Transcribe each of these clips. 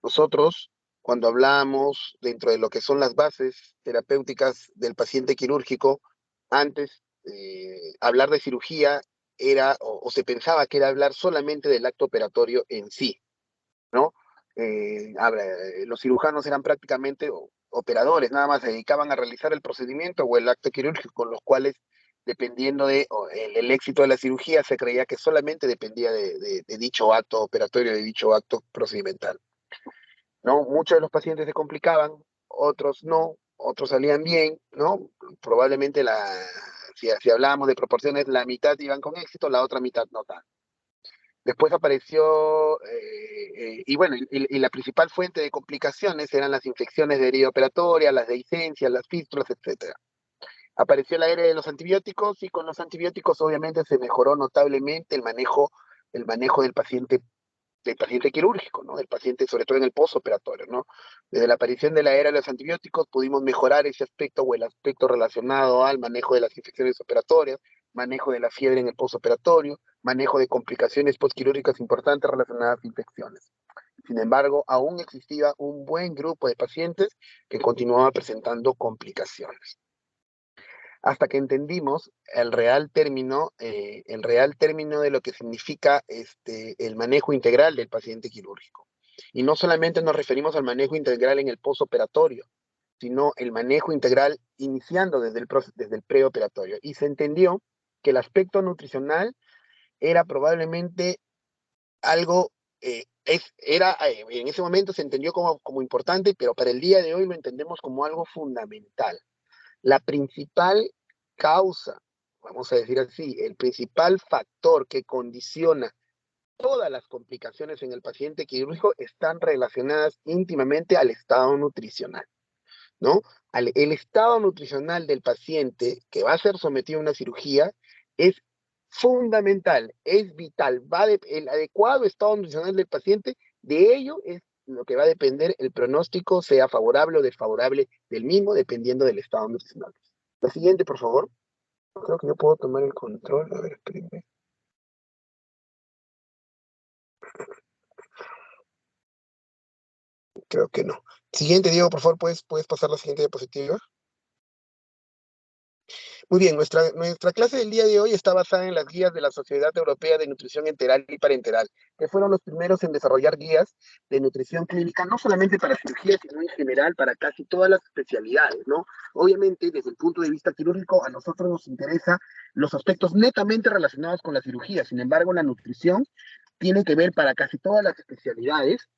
Nosotros, cuando hablamos dentro de lo que son las bases terapéuticas del paciente quirúrgico, antes hablar de cirugía era, o se pensaba que era hablar solamente del acto operatorio en sí, ¿no? Los cirujanos eran prácticamente operadores, nada más se dedicaban a realizar el procedimiento o el acto quirúrgico, con los cuales, dependiendo de el éxito de la cirugía, se creía que solamente dependía de dicho acto operatorio, de dicho acto procedimental, ¿no? Muchos de los pacientes se complicaban, otros no, otros salían bien, ¿no? Probablemente si hablábamos de proporciones, la mitad iban con éxito, la otra mitad no tanto. Después apareció, y bueno, y la principal fuente de complicaciones eran las infecciones de herida operatoria, las dehiscencias, las fístulas, etcétera. Apareció la era de los antibióticos y con los antibióticos obviamente se mejoró notablemente el manejo del paciente quirúrgico, ¿no? Del paciente, sobre todo en el postoperatorio, ¿no? Desde la aparición de la era de los antibióticos pudimos mejorar ese aspecto o el aspecto relacionado al manejo de las infecciones operatorias, manejo de la fiebre en el postoperatorio, manejo de complicaciones postquirúrgicas importantes relacionadas a infecciones. Sin embargo, aún existía un buen grupo de pacientes que continuaba presentando complicaciones hasta que entendimos el real término de lo que significa el manejo integral del paciente quirúrgico. Y no solamente nos referimos al manejo integral en el postoperatorio, sino el manejo integral iniciando desde el preoperatorio. Y se entendió que el aspecto nutricional era probablemente algo, en ese momento se entendió como importante, pero para el día de hoy lo entendemos como algo fundamental. La principal causa, vamos a decir así, el principal factor que condiciona todas las complicaciones en el paciente quirúrgico están relacionadas íntimamente al estado nutricional, ¿no? El estado nutricional del paciente que va a ser sometido a una cirugía es fundamental, es vital. El adecuado estado nutricional del paciente, de ello es lo que va a depender el pronóstico, sea favorable o desfavorable del mismo, dependiendo del estado nutricional. La siguiente, por favor. Creo que yo puedo tomar el control. A ver, espérenme. Creo que no. Siguiente, Diego, por favor, ¿puedes pasar la siguiente diapositiva? Muy bien, nuestra clase del día de hoy está basada en las guías de la Sociedad Europea de Nutrición Enteral y Parenteral, que fueron los primeros en desarrollar guías de nutrición clínica, no solamente para cirugía, sino en general para casi todas las especialidades, ¿no? Obviamente, desde el punto de vista quirúrgico, a nosotros nos interesa los aspectos netamente relacionados con la cirugía. Sin embargo, la nutrición tiene que ver para casi todas las especialidades.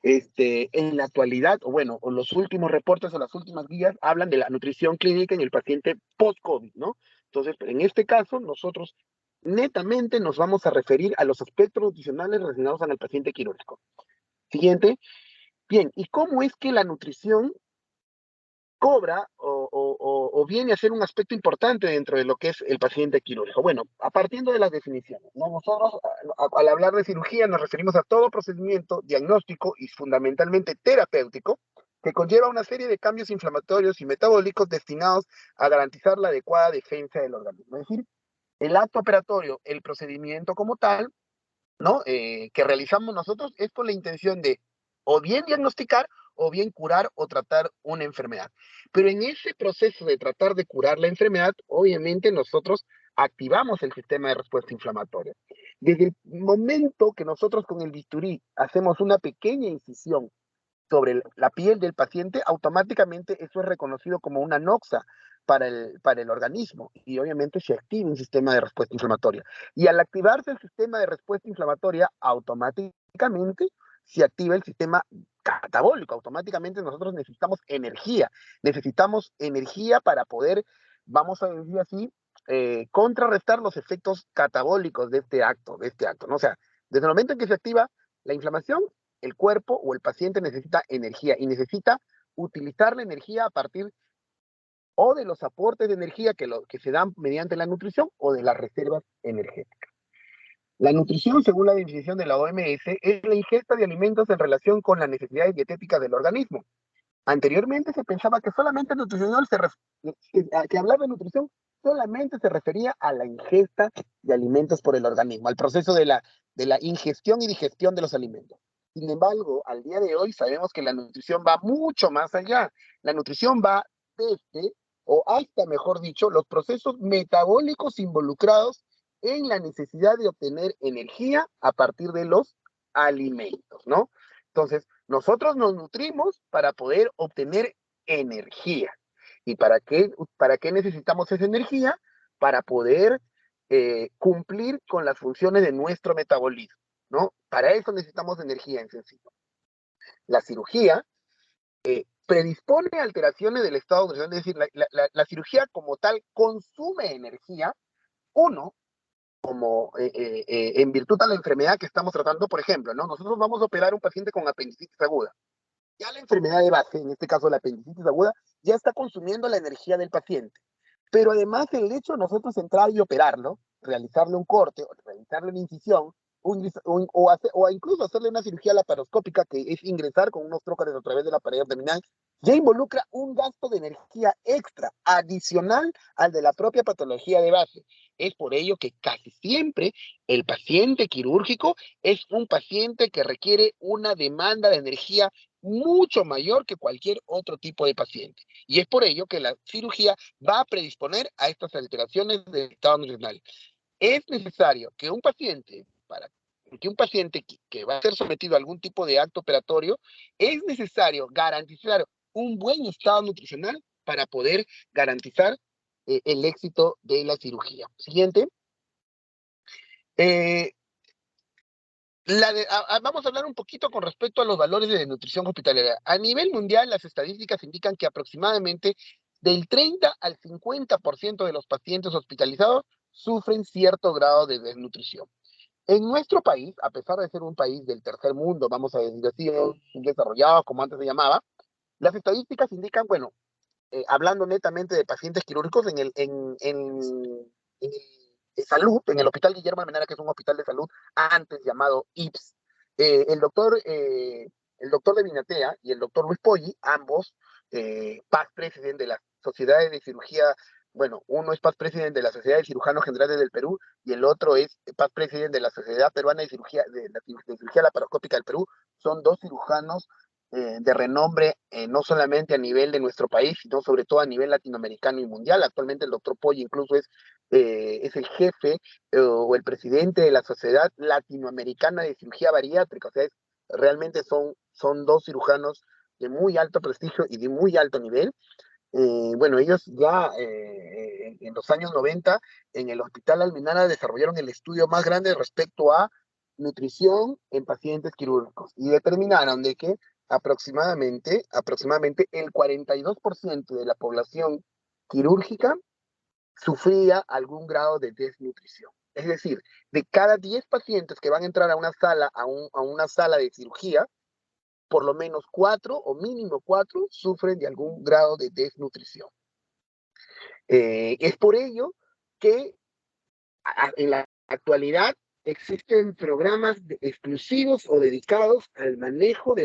En la actualidad, o bueno, o los últimos reportes o las últimas guías hablan de la nutrición clínica en el paciente post-COVID, ¿no? Entonces, en este caso, nosotros netamente nos vamos a referir a los aspectos nutricionales relacionados al paciente quirúrgico. Siguiente. Bien, ¿y cómo es que la nutrición cobra o viene a ser un aspecto importante dentro de lo que es el paciente quirúrgico? Bueno, a partir de las definiciones, ¿no? Nosotros al hablar de cirugía nos referimos a todo procedimiento diagnóstico y fundamentalmente terapéutico que conlleva una serie de cambios inflamatorios y metabólicos destinados a garantizar la adecuada defensa del organismo. Es decir, el acto operatorio, el procedimiento como tal, ¿no? Que realizamos nosotros es con la intención de o bien diagnosticar o bien curar o tratar una enfermedad. Pero en ese proceso de tratar de curar la enfermedad, obviamente nosotros activamos el sistema de respuesta inflamatoria. Desde el momento que nosotros con el bisturí hacemos una pequeña incisión sobre la piel del paciente, automáticamente eso es reconocido como una noxa para el organismo y obviamente se activa un sistema de respuesta inflamatoria. Y al activarse el sistema de respuesta inflamatoria, automáticamente se activa el sistema catabólico. Automáticamente nosotros necesitamos energía para poder, vamos a decir así, contrarrestar los efectos catabólicos de este acto, ¿no? O sea, desde el momento en que se activa la inflamación, el cuerpo o el paciente necesita energía y necesita utilizar la energía a partir o de los aportes de energía que se dan mediante la nutrición o de las reservas energéticas. La nutrición, según la definición de la OMS, es la ingesta de alimentos en relación con las necesidades dietéticas del organismo. Anteriormente se pensaba que solamente nutricional que hablar de nutrición solamente se refería a la ingesta de alimentos por el organismo, al proceso de la ingestión y digestión de los alimentos. Sin embargo, al día de hoy sabemos que la nutrición va mucho más allá. La nutrición va desde, o hasta, mejor dicho, los procesos metabólicos involucrados en la necesidad de obtener energía a partir de los alimentos, ¿no? Entonces, nosotros nos nutrimos para poder obtener energía. ¿Y para qué necesitamos esa energía? Para poder cumplir con las funciones de nuestro metabolismo, ¿no? Para eso necesitamos energía en sencillo. La cirugía predispone alteraciones del estado nutricional, es decir, la cirugía como tal consume energía, uno, como en virtud a la enfermedad que estamos tratando, por ejemplo, ¿no? Nosotros vamos a operar a un paciente con apendicitis aguda. Ya la enfermedad de base, en este caso la apendicitis aguda, ya está consumiendo la energía del paciente. Pero además el hecho de nosotros entrar y operarlo, realizarle un corte, o realizarle una incisión, o incluso hacerle una cirugía laparoscópica, que es ingresar con unos trócares a través de la pared abdominal, ya involucra un gasto de energía extra, adicional al de la propia patología de base. Es por ello que casi siempre el paciente quirúrgico es un paciente que requiere una demanda de energía mucho mayor que cualquier otro tipo de paciente. Y es por ello que la cirugía va a predisponer a estas alteraciones del estado nutricional. Es necesario que un paciente, que va a ser sometido a algún tipo de acto operatorio, es necesario garantizar un buen estado nutricional para poder garantizar el éxito de la cirugía. Siguiente. Eh, vamos a hablar un poquito con respecto a los valores de nutrición hospitalaria. A nivel mundial, las estadísticas indican que aproximadamente del 30 al 50% de los pacientes hospitalizados sufren cierto grado de desnutrición. En nuestro país, a pesar de ser un país del tercer mundo, vamos a decir así, desarrollado como antes se llamaba, las estadísticas indican, bueno, hablando netamente de pacientes quirúrgicos en salud, en el Hospital Guillermo Almenara, que es un hospital de salud antes llamado IPS, eh, el, doctor, eh, el doctor de Vinatea y el doctor Luis Poggi, ambos past president de las sociedades de cirugía, bueno, uno es past president de la Sociedad de Cirujanos Generales del Perú y el otro es past president de la Sociedad Peruana de Cirugía Laparoscópica del Perú. Son dos cirujanos de renombre, no solamente a nivel de nuestro país, sino sobre todo a nivel latinoamericano y mundial. Actualmente el doctor Poggi incluso es el jefe o el presidente de la Sociedad Latinoamericana de Cirugía Bariátrica. O sea, realmente son dos cirujanos de muy alto prestigio y de muy alto nivel. Bueno, ellos ya en los años 90 en el Hospital Almenara desarrollaron el estudio más grande respecto a nutrición en pacientes quirúrgicos y determinaron de que aproximadamente el 42% de la población quirúrgica sufría algún grado de desnutrición. Es decir, de cada 10 pacientes que van a entrar a una sala, a una sala de cirugía, por lo menos 4 o mínimo 4 sufren de algún grado de desnutrición. Es por ello que en la actualidad existen programas exclusivos o dedicados al manejo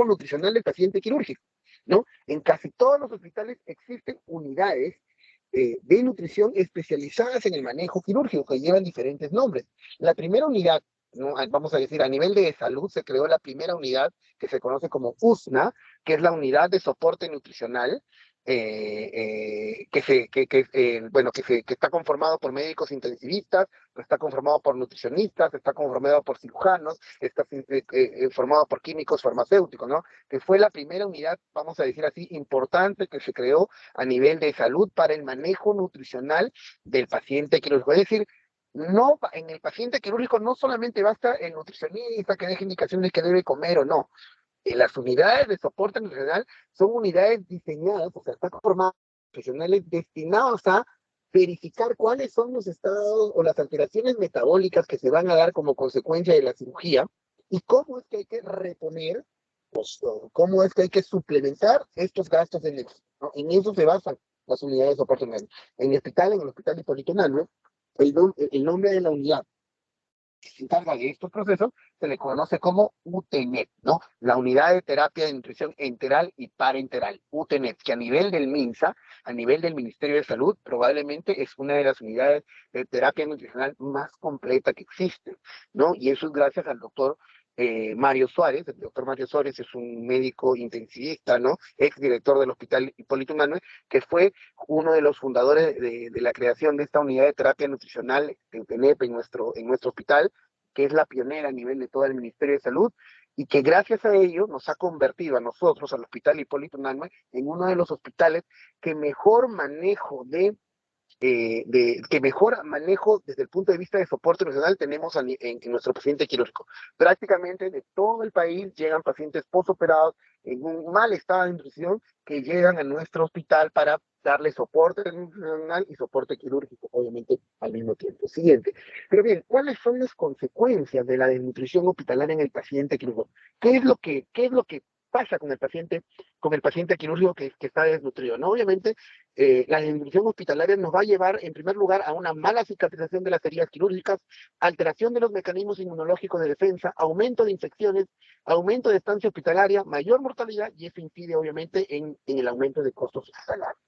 nutricional del paciente quirúrgico, ¿no? En casi todos los hospitales existen unidades de nutrición especializadas en el manejo quirúrgico que llevan diferentes nombres. La primera unidad, ¿no? Vamos a decir, a nivel de salud se creó la primera unidad que se conoce como USNA, que es la unidad de soporte nutricional, que está conformado por médicos intensivistas, está conformado por nutricionistas, está conformado por cirujanos, está formado por químicos farmacéuticos, ¿no? Que fue la primera unidad, vamos a decir así, importante que se creó a nivel de salud para el manejo nutricional del paciente quirúrgico. Es decir, no, en el paciente quirúrgico no solamente basta el nutricionista que deje indicaciones que debe comer o no. Las unidades de soporte nutricional son unidades diseñadas, o sea, están formadas profesionales destinados a verificar cuáles son los estados o las alteraciones metabólicas que se van a dar como consecuencia de la cirugía y cómo es que hay que reponer, pues, cómo es que hay que suplementar estos gastos de energía, ¿no? En eso se basan las unidades de soporte nutricional. En el hospital Hipólito Unanue, el nombre de la unidad que se encarga de estos procesos se le conoce como UTENET, ¿no? La Unidad de Terapia de Nutrición Enteral y Parenteral, UTENET, que a nivel del MINSA, a nivel del Ministerio de Salud, probablemente es una de las unidades de terapia nutricional más completa que existen, ¿no? Y eso es gracias al doctor Mario Suárez. El doctor Mario Suárez es un médico intensivista, ¿no? Ex director del Hospital Hipólito Unanue, que fue uno de los fundadores de la creación de esta unidad de terapia nutricional en TENEP, en nuestro hospital, que es la pionera a nivel de todo el Ministerio de Salud, y que gracias a ello nos ha convertido a nosotros, al Hospital Hipólito Unanue, en uno de los hospitales que mejor manejo que mejor manejo desde el punto de vista de soporte emocional tenemos en nuestro paciente quirúrgico. Prácticamente de todo el país llegan pacientes posoperados en un mal estado de nutrición que llegan a nuestro hospital para darle soporte nutricional y soporte quirúrgico, obviamente, al mismo tiempo. Siguiente. Pero bien, ¿cuáles son las consecuencias de la desnutrición hospitalaria en el paciente quirúrgico? Qué es lo que pasa con el paciente quirúrgico que está desnutrido? ¿No? Obviamente, la desnutrición hospitalaria nos va a llevar, en primer lugar, a una mala cicatrización de las heridas quirúrgicas, alteración de los mecanismos inmunológicos de defensa, aumento de infecciones, aumento de estancia hospitalaria, mayor mortalidad, y eso incide, obviamente, en el aumento de costos hospitalarios.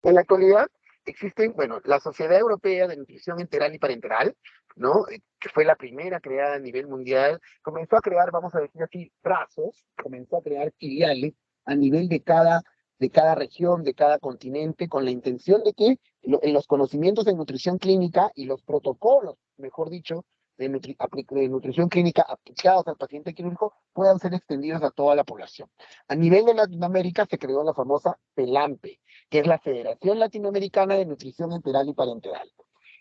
En la actualidad existen, bueno, la Sociedad Europea de Nutrición Enteral y Parenteral, ¿no? Que fue la primera creada a nivel mundial, comenzó a crear, vamos a decir así, brazos, comenzó a crear filiales a nivel de cada región, de cada continente, con la intención de que en los conocimientos de nutrición clínica y los protocolos, mejor dicho, de nutrición clínica aplicados al paciente quirúrgico puedan ser extendidos a toda la población. A nivel de Latinoamérica se creó la famosa FELAMPE, que es la Federación Latinoamericana de Nutrición Enteral y Parenteral.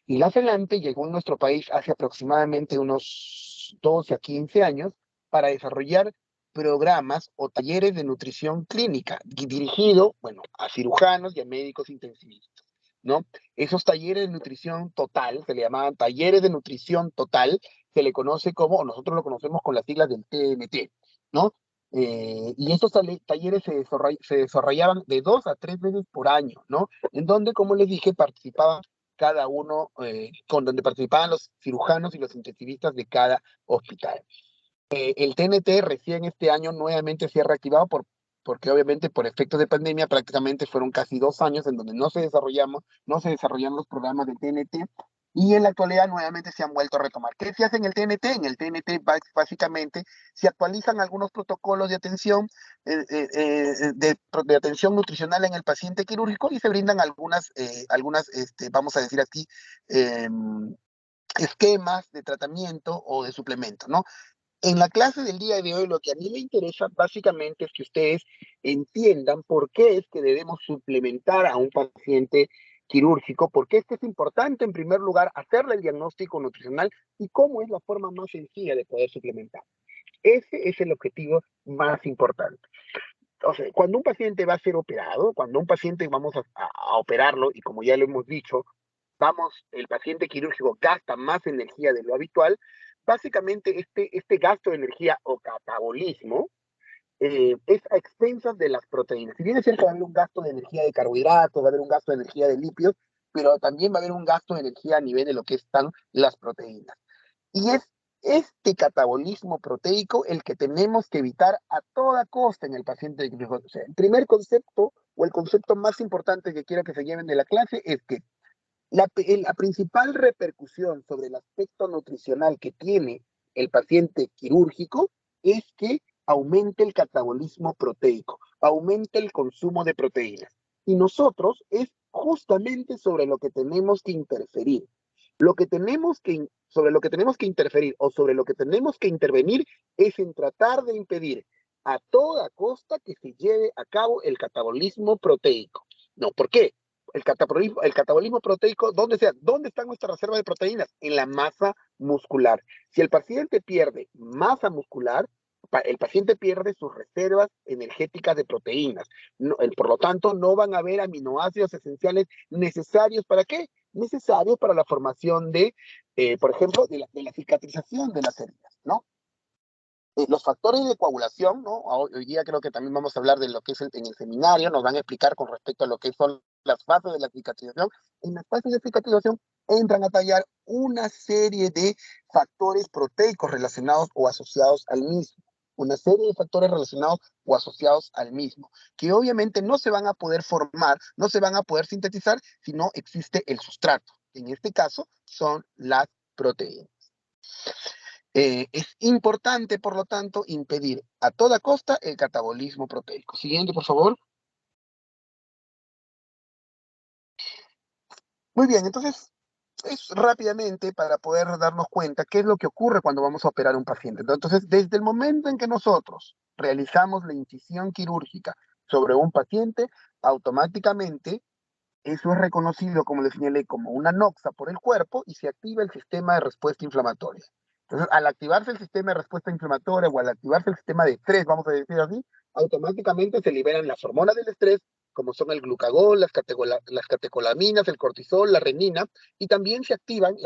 Y la FELAMPE llegó a nuestro país hace aproximadamente unos 12 a 15 años para desarrollar programas o talleres de nutrición clínica dirigido, bueno, a cirujanos y a médicos intensivistas, ¿no? Esos talleres de nutrición total, se le llamaban talleres de nutrición total, se le conoce como, o nosotros lo conocemos con las siglas del TNT, ¿no? Y estos talleres se desarrollaban de 2 a 3 veces por año, ¿no? En donde, como les dije, participaban cada uno, con donde participaban los cirujanos y los intensivistas de cada hospital. El TNT recién este año nuevamente se ha reactivado porque obviamente por efectos de pandemia prácticamente fueron casi 2 años en donde no se desarrollaron los programas del TNT, y en la actualidad nuevamente se han vuelto a retomar. ¿Qué se hace en el TNT? En el TNT básicamente se actualizan algunos protocolos de atención, de atención nutricional en el paciente quirúrgico, y se brindan vamos a decir aquí, eh, esquemas de tratamiento o de suplemento, ¿no? En la clase del día de hoy, lo que a mí me interesa básicamente es que ustedes entiendan por qué es que debemos suplementar a un paciente quirúrgico, por qué es que es importante, en primer lugar, hacerle el diagnóstico nutricional y cómo es la forma más sencilla de poder suplementar. Ese es el objetivo más importante. O sea, cuando un paciente va a ser operado, cuando un paciente vamos a operarlo, y como ya lo hemos dicho, el paciente quirúrgico gasta más energía de lo habitual. Básicamente este gasto de energía o catabolismo es a expensas de las proteínas. Si bien es cierto, va a haber un gasto de energía de carbohidratos, va a haber un gasto de energía de lípidos, pero también va a haber un gasto de energía a nivel de lo que están las proteínas. Y es este catabolismo proteico el que tenemos que evitar a toda costa en el paciente quirúrgico. O sea, el primer concepto o el concepto más importante que quiero que se lleven de la clase es que la principal repercusión sobre el aspecto nutricional que tiene el paciente quirúrgico es que aumente el catabolismo proteico, aumente el consumo de proteínas. Y nosotros es justamente sobre lo que tenemos que interferir. Sobre lo que tenemos que interferir o sobre lo que tenemos que intervenir es en tratar de impedir a toda costa que se lleve a cabo el catabolismo proteico. No, ¿por qué? El catabolismo proteico, ¿dónde están nuestras reservas de proteínas? En la masa muscular. Si el paciente pierde masa muscular, el paciente pierde sus reservas energéticas de proteínas. No, por lo tanto, no van a haber aminoácidos esenciales necesarios. ¿Para qué? Necesarios para la formación por ejemplo, de la cicatrización de las heridas, ¿no? Los factores de coagulación, ¿no? Hoy día creo que también vamos a hablar de lo que es en el seminario, nos van a explicar con respecto a lo que son las fases de la cicatrización. En las fases de cicatrización entran a tallar una serie de factores proteicos relacionados o asociados al mismo. Una serie de factores relacionados o asociados al mismo, que obviamente no se van a poder formar, no se van a poder sintetizar si no existe el sustrato. En este caso son las proteínas. Es importante, por lo tanto, impedir a toda costa el catabolismo proteico. Siguiente, por favor. Muy bien, entonces, es rápidamente para poder darnos cuenta qué es lo que ocurre cuando vamos a operar a un paciente, ¿no? Entonces, desde el momento en que nosotros realizamos la incisión quirúrgica sobre un paciente, automáticamente eso es reconocido, como le señalé, como una noxa por el cuerpo y se activa el sistema de respuesta inflamatoria. Entonces, al activarse el sistema de respuesta inflamatoria o al activarse el sistema de estrés, vamos a decir así, automáticamente se liberan las hormonas del estrés, como son el glucagón, las catecolaminas, el cortisol, la renina, y también se activan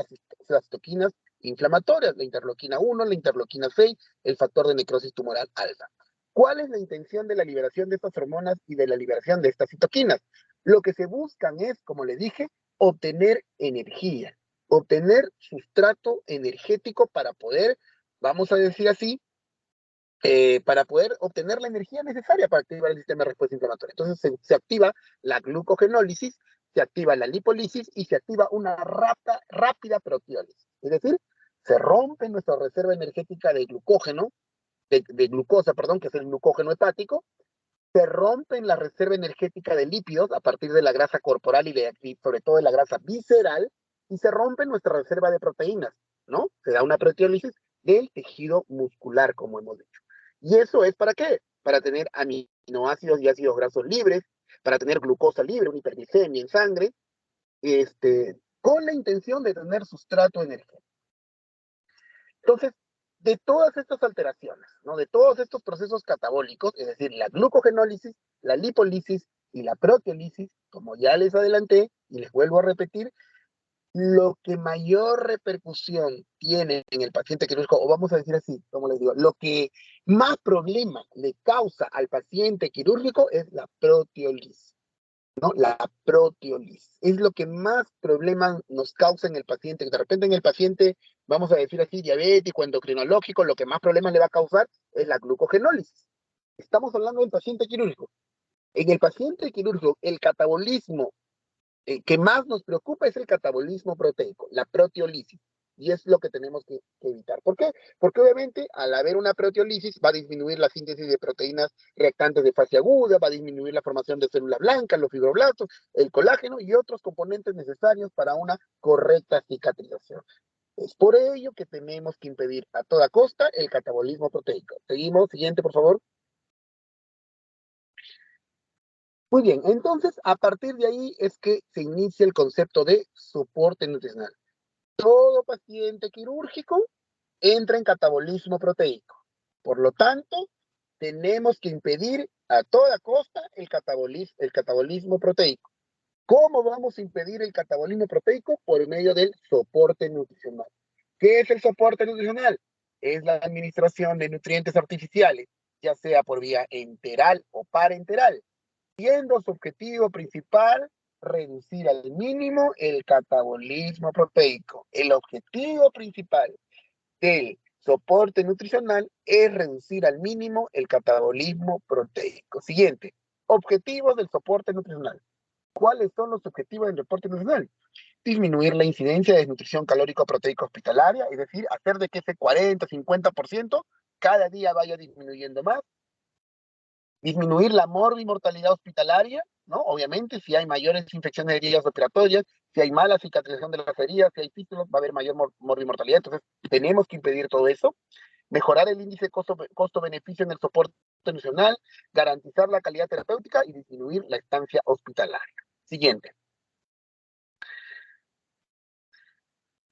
las toquinas inflamatorias, la interleuquina 1, la interleuquina 6, el factor de necrosis tumoral alfa. ¿Cuál es la intención de la liberación de estas hormonas y de la liberación de estas citoquinas? Lo que se buscan es, como le dije, obtener energía, obtener sustrato energético para poder, vamos a decir así, para poder obtener la energía necesaria para activar el sistema de respuesta inflamatoria. Entonces se activa la glucogenólisis, se activa la lipólisis y se activa una rápida proteólisis. Es decir, se rompe nuestra reserva energética de glucógeno, de glucosa, perdón, que es el glucógeno hepático, se rompen la reserva energética de lípidos a partir de la grasa corporal y sobre todo de la grasa visceral, y se rompe nuestra reserva de proteínas, ¿no? Se da una proteólisis del tejido muscular, como hemos dicho. ¿Y eso es para qué? Para tener aminoácidos y ácidos grasos libres, para tener glucosa libre, una hiperglicemia en sangre, con la intención de tener sustrato energético. Entonces, de todas estas alteraciones, ¿no? De todos estos procesos catabólicos, es decir, la glucogenólisis, la lipólisis y la proteólisis, como ya les adelanté y les vuelvo a repetir, lo que mayor repercusión tiene en el paciente quirúrgico, o vamos a decir así, como les digo, lo que más problema le causa al paciente quirúrgico es la proteólisis. ¿No? La proteólisis. Es lo que más problemas nos causa en el paciente. De repente en el paciente, vamos a decir así, diabético, endocrinológico, lo que más problemas le va a causar es la glucogenólisis. Estamos hablando del paciente quirúrgico. En el paciente quirúrgico, el catabolismo que más nos preocupa es el catabolismo proteico, la proteólisis. Y es lo que tenemos que evitar. ¿Por qué? Porque obviamente al haber una proteólisis va a disminuir la síntesis de proteínas reactantes de fase aguda, va a disminuir la formación de células blancas, los fibroblastos, el colágeno y otros componentes necesarios para una correcta cicatrización. Es por ello que tenemos que impedir a toda costa el catabolismo proteico. Seguimos, siguiente, por favor. Muy bien, entonces a partir de ahí es que se inicia el concepto de soporte nutricional. Todo paciente quirúrgico entra en catabolismo proteico. Por lo tanto, tenemos que impedir a toda costa el catabolismo proteico. ¿Cómo vamos a impedir el catabolismo proteico? Por medio del soporte nutricional. ¿Qué es el soporte nutricional? Es la administración de nutrientes artificiales, ya sea por vía enteral o parenteral, siendo su objetivo principal reducir al mínimo el catabolismo proteico. El objetivo principal del soporte nutricional es reducir al mínimo el catabolismo proteico. Siguiente, objetivos del soporte nutricional. ¿Cuáles son los objetivos del soporte nutricional? Disminuir la incidencia de desnutrición calórico-proteica hospitalaria, es decir, hacer de que ese 40-50% cada día vaya disminuyendo más. Disminuir la morbimortalidad hospitalaria, ¿no? Obviamente, si hay mayores infecciones de vías respiratorias, si hay mala cicatrización de las heridas, si hay fístulas, va a haber mayor morbimortalidad. Entonces, tenemos que impedir todo eso. Mejorar el índice costo-beneficio en el soporte nutricional, garantizar la calidad terapéutica y disminuir la estancia hospitalaria. Siguiente.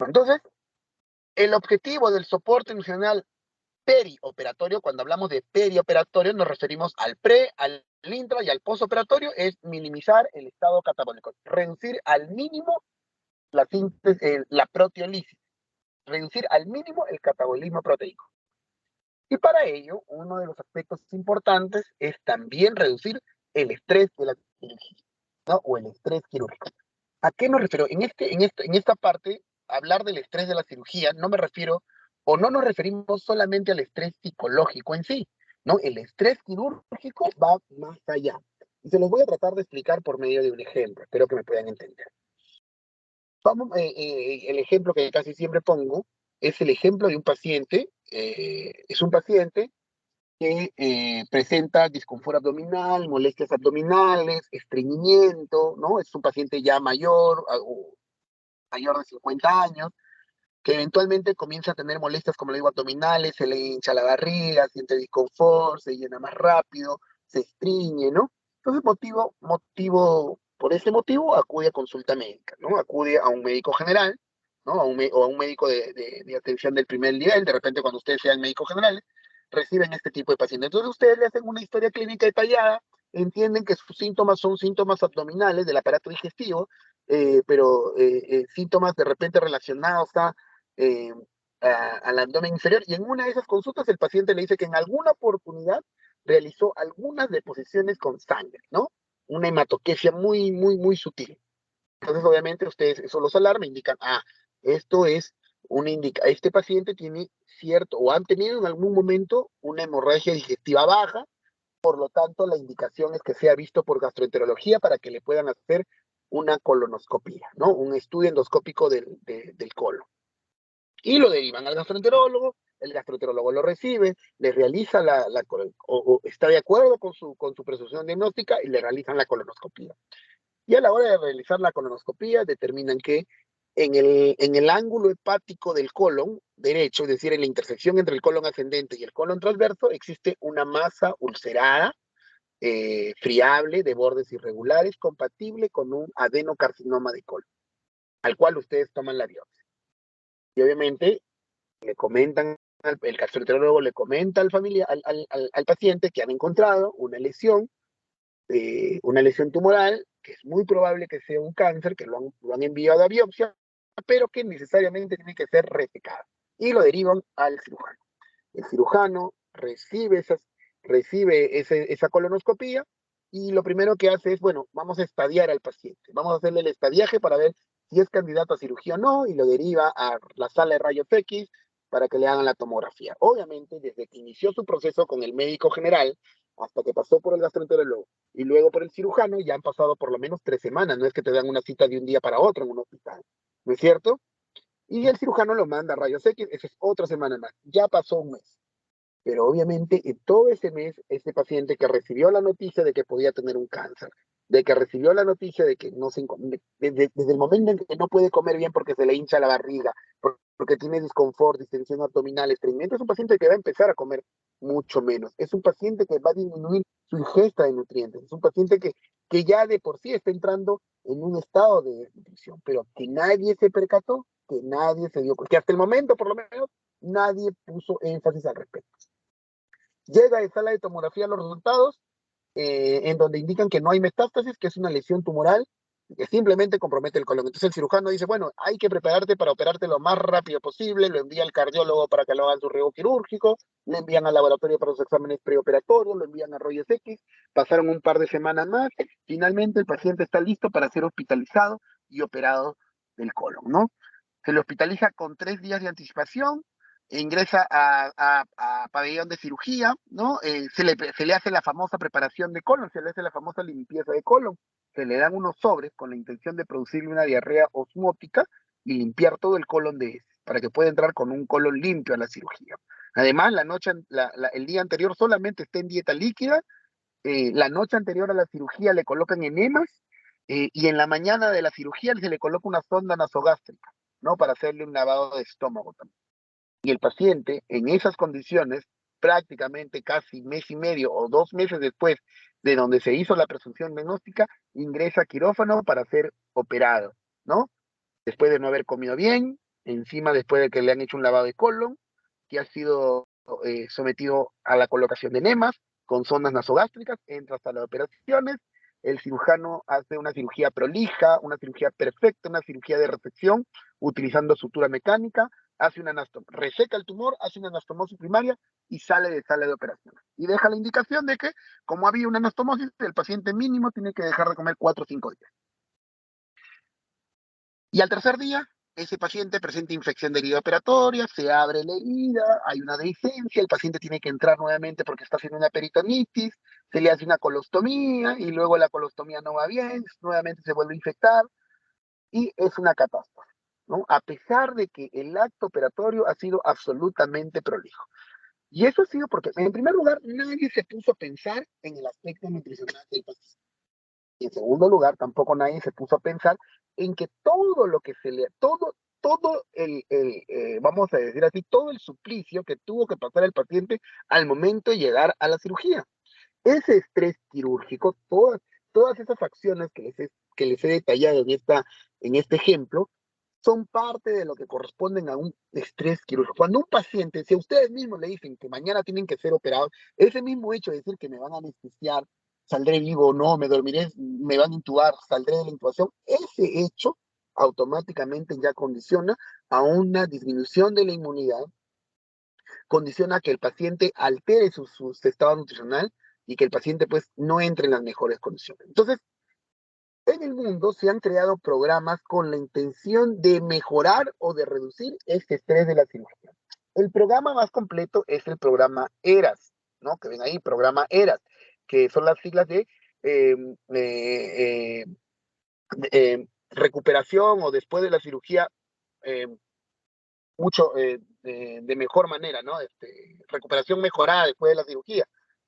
Entonces, el objetivo del soporte nutricional perioperatorio, cuando hablamos de perioperatorio, nos referimos al pre, al intra y al postoperatorio, es minimizar el estado catabólico, reducir al mínimo la proteólisis, reducir al mínimo el catabolismo proteico. Y para ello, uno de los aspectos importantes es también reducir el estrés de la cirugía, ¿no? O el estrés quirúrgico. ¿A qué nos refiero? En esta parte, hablar del estrés de la cirugía, no me refiero, o no nos referimos solamente al estrés psicológico en sí, ¿no? El estrés quirúrgico va más allá. Y se los voy a tratar de explicar por medio de un ejemplo, espero que me puedan entender. El ejemplo que casi siempre pongo es el ejemplo de un paciente, es un paciente que presenta disconfort abdominal, molestias abdominales, estreñimiento, ¿no? Es un paciente ya mayor, o mayor de 50 años, que eventualmente comienza a tener molestias, como le digo, abdominales, se le hincha la barriga, siente disconfort, se llena más rápido, se estriñe, ¿no? Entonces, por ese motivo, acude a consulta médica, ¿no? Acude a un médico general, ¿no? O a un médico de atención del primer nivel, de repente cuando ustedes sean médicos generales, reciben este tipo de pacientes. Entonces, ustedes le hacen una historia clínica detallada, entienden que sus síntomas son síntomas abdominales del aparato digestivo, pero síntomas de repente relacionados eh, al abdomen inferior, y en una de esas consultas el paciente le dice que en alguna oportunidad realizó algunas deposiciones con sangre, ¿no? Una hematoquesia muy, muy, muy sutil. Entonces, obviamente, ustedes eso los alarma, indican, esto es este paciente tiene cierto, o han tenido en algún momento una hemorragia digestiva baja, por lo tanto, la indicación es que sea visto por gastroenterología para que le puedan hacer una colonoscopía, ¿no? Un estudio endoscópico del colon y lo derivan al gastroenterólogo, el gastroenterólogo lo recibe, le realiza o está de acuerdo con su presunción diagnóstica y le realizan la colonoscopía. Y a la hora de realizar la colonoscopía determinan que en el ángulo hepático del colon derecho, es decir, en la intersección entre el colon ascendente y el colon transverso, existe una masa ulcerada, friable, de bordes irregulares, compatible con un adenocarcinoma de colon, al cual ustedes toman la biopsia. Y obviamente le comentan, el gastroenterólogo le comenta al, familia, al paciente que han encontrado una lesión tumoral, que es muy probable que sea un cáncer, que lo han enviado a biopsia, pero que necesariamente tiene que ser resecada. Y lo derivan al cirujano. El cirujano recibe esa colonoscopía y lo primero que hace es, bueno, vamos a estadiar al paciente, vamos a hacerle el estadiaje para ver si es candidato a cirugía o no, y lo deriva a la sala de rayos X para que le hagan la tomografía. Obviamente, desde que inició su proceso con el médico general, hasta que pasó por el gastroenterólogo y luego por el cirujano, ya han pasado por lo menos 3 semanas, no es que te dan una cita de un día para otro en un hospital, ¿no es cierto? Y el cirujano lo manda a rayos X, esa es otra semana más, ya pasó un mes. Pero obviamente en todo ese mes, ese paciente que recibió la noticia de que podía tener un cáncer, de que recibió la noticia de que no se, desde el momento en que no puede comer bien porque se le hincha la barriga, porque tiene disconfort, distensión abdominal, estreñimiento, es un paciente que va a empezar a comer mucho menos. Es un paciente que va a disminuir su ingesta de nutrientes. Es un paciente que ya de por sí está entrando en un estado de desnutrición, pero que nadie se percató, que nadie se dio, que hasta el momento por lo menos nadie puso énfasis al respecto. Llega a sala de tomografía los resultados, en donde indican que no hay metástasis, que es una lesión tumoral que simplemente compromete el colon. Entonces el cirujano dice, bueno, hay que prepararte para operarte lo más rápido posible, lo envía al cardiólogo para que lo haga su riego quirúrgico, le envían al laboratorio para los exámenes preoperatorios, lo envían a rayos X, pasaron un par de semanas más, finalmente el paciente está listo para ser hospitalizado y operado del colon, ¿no? Se le hospitaliza con 3 días de anticipación, ingresa a pabellón de cirugía, ¿no? Se le hace la famosa preparación de colon, se le hace la famosa limpieza de colon, se le dan unos sobres con la intención de producirle una diarrea osmótica y limpiar todo el colon de ese, para que pueda entrar con un colon limpio a la cirugía. Además, el día anterior solamente está en dieta líquida, la noche anterior a la cirugía le colocan enemas, y en la mañana de la cirugía se le coloca una sonda nasogástrica, ¿no? Para hacerle un lavado de estómago también. Y el paciente, en esas condiciones, prácticamente casi mes y medio o 2 meses después de donde se hizo la presunción diagnóstica, ingresa a quirófano para ser operado, ¿no? Después de no haber comido bien, encima después de que le han hecho un lavado de colon, que ha sido sometido a la colocación de enemas con sondas nasogástricas, entra hasta las operaciones, el cirujano hace una cirugía prolija, una cirugía perfecta, una cirugía de resección, utilizando sutura mecánica, hace una reseca el tumor, hace una anastomosis primaria y sale de sala de operaciones. Y deja la indicación de que, como había una anastomosis, el paciente mínimo tiene que dejar de comer 4 o 5 días. Y al tercer día, ese paciente presenta infección de herida operatoria, se abre la herida, hay una dehiscencia, el paciente tiene que entrar nuevamente porque está haciendo una peritonitis, se le hace una colostomía y luego la colostomía no va bien, nuevamente se vuelve a infectar y es una catástrofe. ¿no? A pesar de que el acto operatorio ha sido absolutamente prolijo. Y eso ha sido porque, en primer lugar, nadie se puso a pensar en el aspecto nutricional del paciente. Y en segundo lugar, tampoco nadie se puso a pensar en que todo lo que se le, todo vamos a decir así, todo el suplicio que tuvo que pasar el paciente al momento de llegar a la cirugía. Ese estrés quirúrgico, todas esas acciones que les he detallado en este ejemplo, son parte de lo que corresponden a un estrés quirúrgico. Cuando un paciente, si a ustedes mismos le dicen que mañana tienen que ser operados, ese mismo hecho de decir que me van a anestesiar, saldré vivo o no, me dormiré, me van a intubar, saldré de la intubación, ese hecho automáticamente ya condiciona a una disminución de la inmunidad, condiciona que el paciente altere su estado nutricional y que el paciente pues no entre en las mejores condiciones. Entonces, en el mundo se han creado programas con la intención de mejorar o de reducir este estrés de la cirugía. El programa más completo es el programa ERAS, ¿no? Que ven ahí, programa ERAS, que son las siglas de eh, eh, recuperación o después de la cirugía eh, mucho de mejor manera, ¿no? Recuperación mejorada después de la cirugía,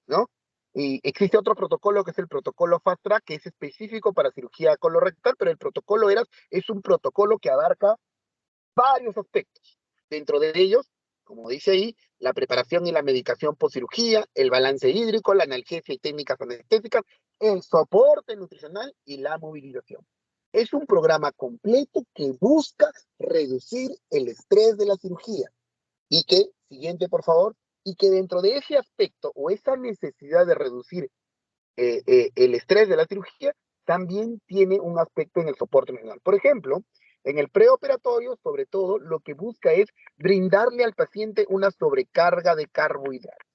¿no? Y existe otro protocolo que es el protocolo Fast Track, que es específico para cirugía colorectal, pero el protocolo ERAS es un protocolo que abarca varios aspectos. Dentro de ellos, como dice ahí, la preparación y la medicación post cirugía, el balance hídrico, la analgesia y técnicas anestésicas, el soporte nutricional y la movilización. Es un programa completo que busca reducir el estrés de la cirugía y que, siguiente por favor, y que dentro de ese aspecto o esa necesidad de reducir el estrés de la cirugía también tiene un aspecto en el soporte emocional. Por ejemplo, en el preoperatorio, sobre todo, lo que busca es brindarle al paciente una sobrecarga de carbohidratos.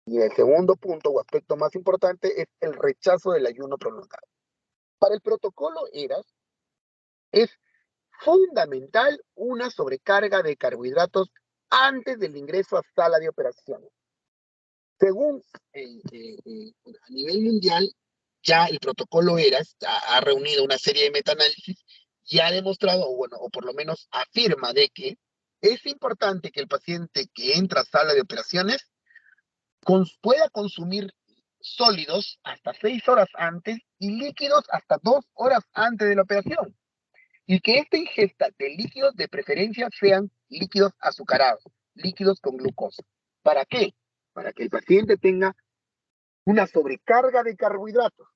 Y el segundo punto o aspecto más importante es el rechazo del ayuno prolongado. Para el protocolo ERAS es fundamental una sobrecarga de carbohidratos antes del ingreso a sala de operaciones. Según a nivel mundial, ya el protocolo ERAS ha reunido una serie de metaanálisis y ha demostrado, o bueno, o por lo menos afirma de que es importante que el paciente que entra a sala de operaciones pueda consumir sólidos hasta 6 horas antes y líquidos hasta 2 horas antes de la operación. Y que esta ingesta de líquidos de preferencia sean líquidos azucarados, líquidos con glucosa. ¿Para qué? Para que el paciente tenga una sobrecarga de carbohidratos.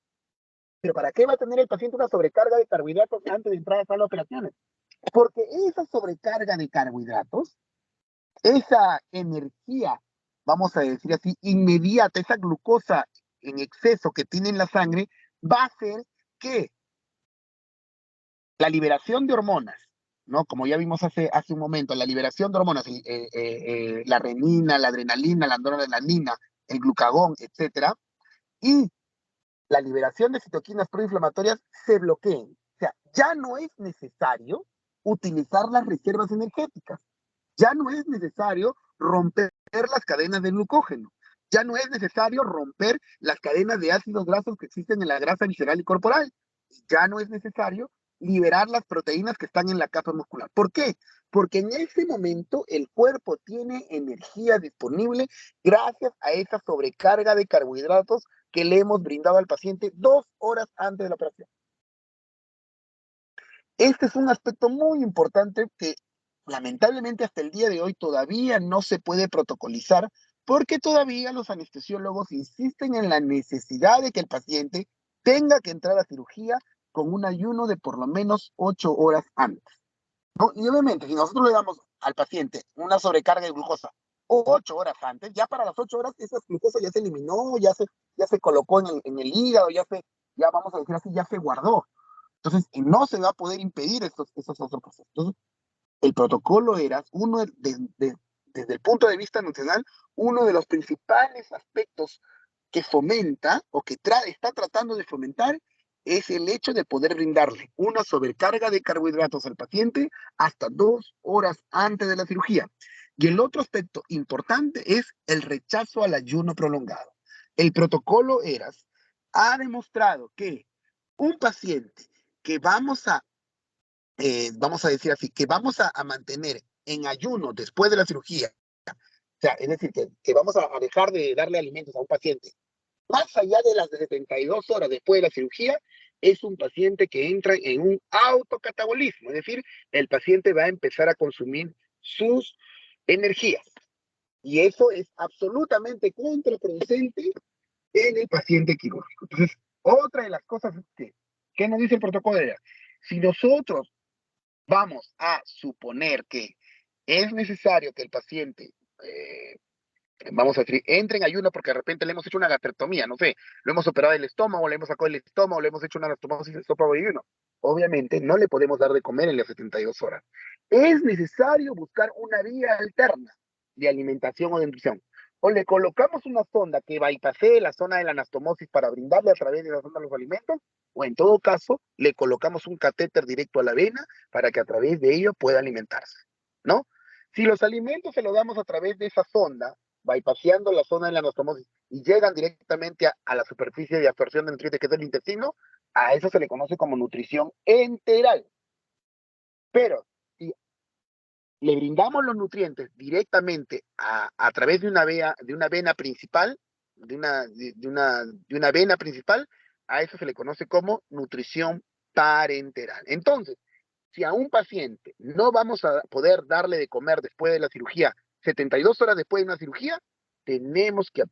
¿Pero para qué va a tener el paciente una sobrecarga de carbohidratos antes de entrar a sala de operaciones? Porque esa sobrecarga de carbohidratos, esa energía, vamos a decir así, inmediata, esa glucosa en exceso que tiene en la sangre, va a hacer que la liberación de hormonas, ¿no? Como ya vimos hace un momento, la liberación de hormonas, la renina, la adrenalina, la noradrenalina, el glucagón, etcétera, y la liberación de citoquinas proinflamatorias se bloqueen. O sea, ya no es necesario utilizar las reservas energéticas. Ya no es necesario romper las cadenas de glucógeno. Ya no es necesario romper las cadenas de ácidos grasos que existen en la grasa visceral y corporal. Ya no es necesario liberar las proteínas que están en la capa muscular. ¿Por qué? Porque en ese momento el cuerpo tiene energía disponible gracias a esa sobrecarga de carbohidratos que le hemos brindado al paciente 2 horas antes de la operación. Este es un aspecto muy importante que lamentablemente hasta el día de hoy todavía no se puede protocolizar porque todavía los anestesiólogos insisten en la necesidad de que el paciente tenga que entrar a cirugía con un ayuno de por lo menos 8 horas antes, ¿no? Y obviamente, si nosotros le damos al paciente una sobrecarga de glucosa 8 horas antes, ya para las 8 horas esa glucosa ya se eliminó, ya se colocó en el hígado, ya vamos a decir así, ya se guardó. Entonces, no se va a poder impedir esos otros procesos. Entonces, el protocolo era desde el punto de vista nacional, uno de los principales aspectos que fomenta o que está tratando de fomentar es el hecho de poder brindarle una sobrecarga de carbohidratos al paciente hasta 2 horas antes de la cirugía. Y el otro aspecto importante es el rechazo al ayuno prolongado. El protocolo ERAS ha demostrado que un paciente que vamos a vamos a decir así, que vamos a mantener en ayuno después de la cirugía, o sea, es decir, que vamos a dejar de darle alimentos a un paciente más allá de las 72 horas después de la cirugía, es un paciente que entra en un autocatabolismo, es decir, el paciente va a empezar a consumir sus energías. Y eso es absolutamente contraproducente en el paciente quirúrgico. Entonces, otra de las cosas es ¿qué nos dice el protocolo? Si nosotros vamos a suponer que es necesario que el paciente vamos a decir, entre en ayuno porque de repente le hemos hecho una gastrectomía, no sé, lo hemos operado el estómago, le hemos sacado el estómago, le hemos hecho una anastomosis de estómago y ayuno. Obviamente no le podemos dar de comer en las 72 horas. Es necesario buscar una vía alterna de alimentación o de nutrición. O le colocamos una sonda que bypassee la zona de la anastomosis para brindarle a través de la sonda los alimentos, o en todo caso, le colocamos un catéter directo a la vena para que a través de ello pueda alimentarse, ¿no? Si los alimentos se los damos a través de esa sonda, bypaseando la zona de la anastomosis y llegan directamente a la superficie de absorción de nutrientes que es el intestino, a eso se le conoce como nutrición enteral. Pero si le brindamos los nutrientes directamente a través de una vena principal, de una vena principal, a eso se le conoce como nutrición parenteral. Entonces, si a un paciente no vamos a poder darle de comer después de la cirugía, 72 horas después de una cirugía, tenemos que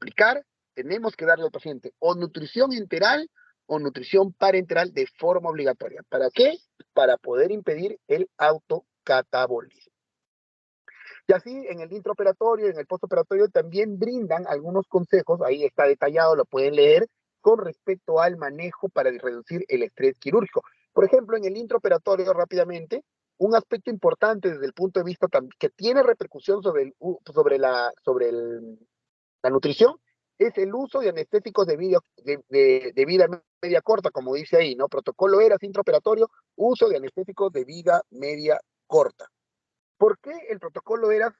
darle al paciente o nutrición enteral o nutrición parenteral de forma obligatoria. ¿Para qué? Para poder impedir el autocatabolismo. Y así en el intraoperatorio y en el postoperatorio también brindan algunos consejos, ahí está detallado, lo pueden leer, con respecto al manejo para reducir el estrés quirúrgico. Por ejemplo, en el intraoperatorio, rápidamente, un aspecto importante desde el punto de vista que tiene repercusión la nutrición es el uso de anestésicos de vida media corta, como dice ahí, ¿no? Protocolo ERAS intraoperatorio, uso de anestésicos de vida media corta. ¿Por qué el protocolo ERAS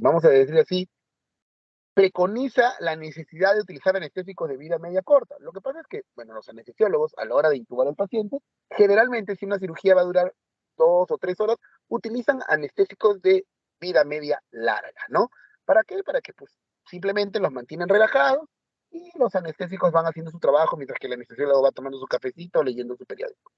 vamos a decirlo así, preconiza la necesidad de utilizar anestésicos de vida media corta? Lo que pasa es que, bueno, los anestesiólogos, a la hora de intubar al paciente, generalmente si una cirugía va a durar 2 o 3 horas, utilizan anestésicos de vida media larga, ¿no? ¿Para qué? Para que, pues, simplemente los mantienen relajados y los anestésicos van haciendo su trabajo mientras que el anestesiólogo va tomando su cafecito o leyendo su periódico.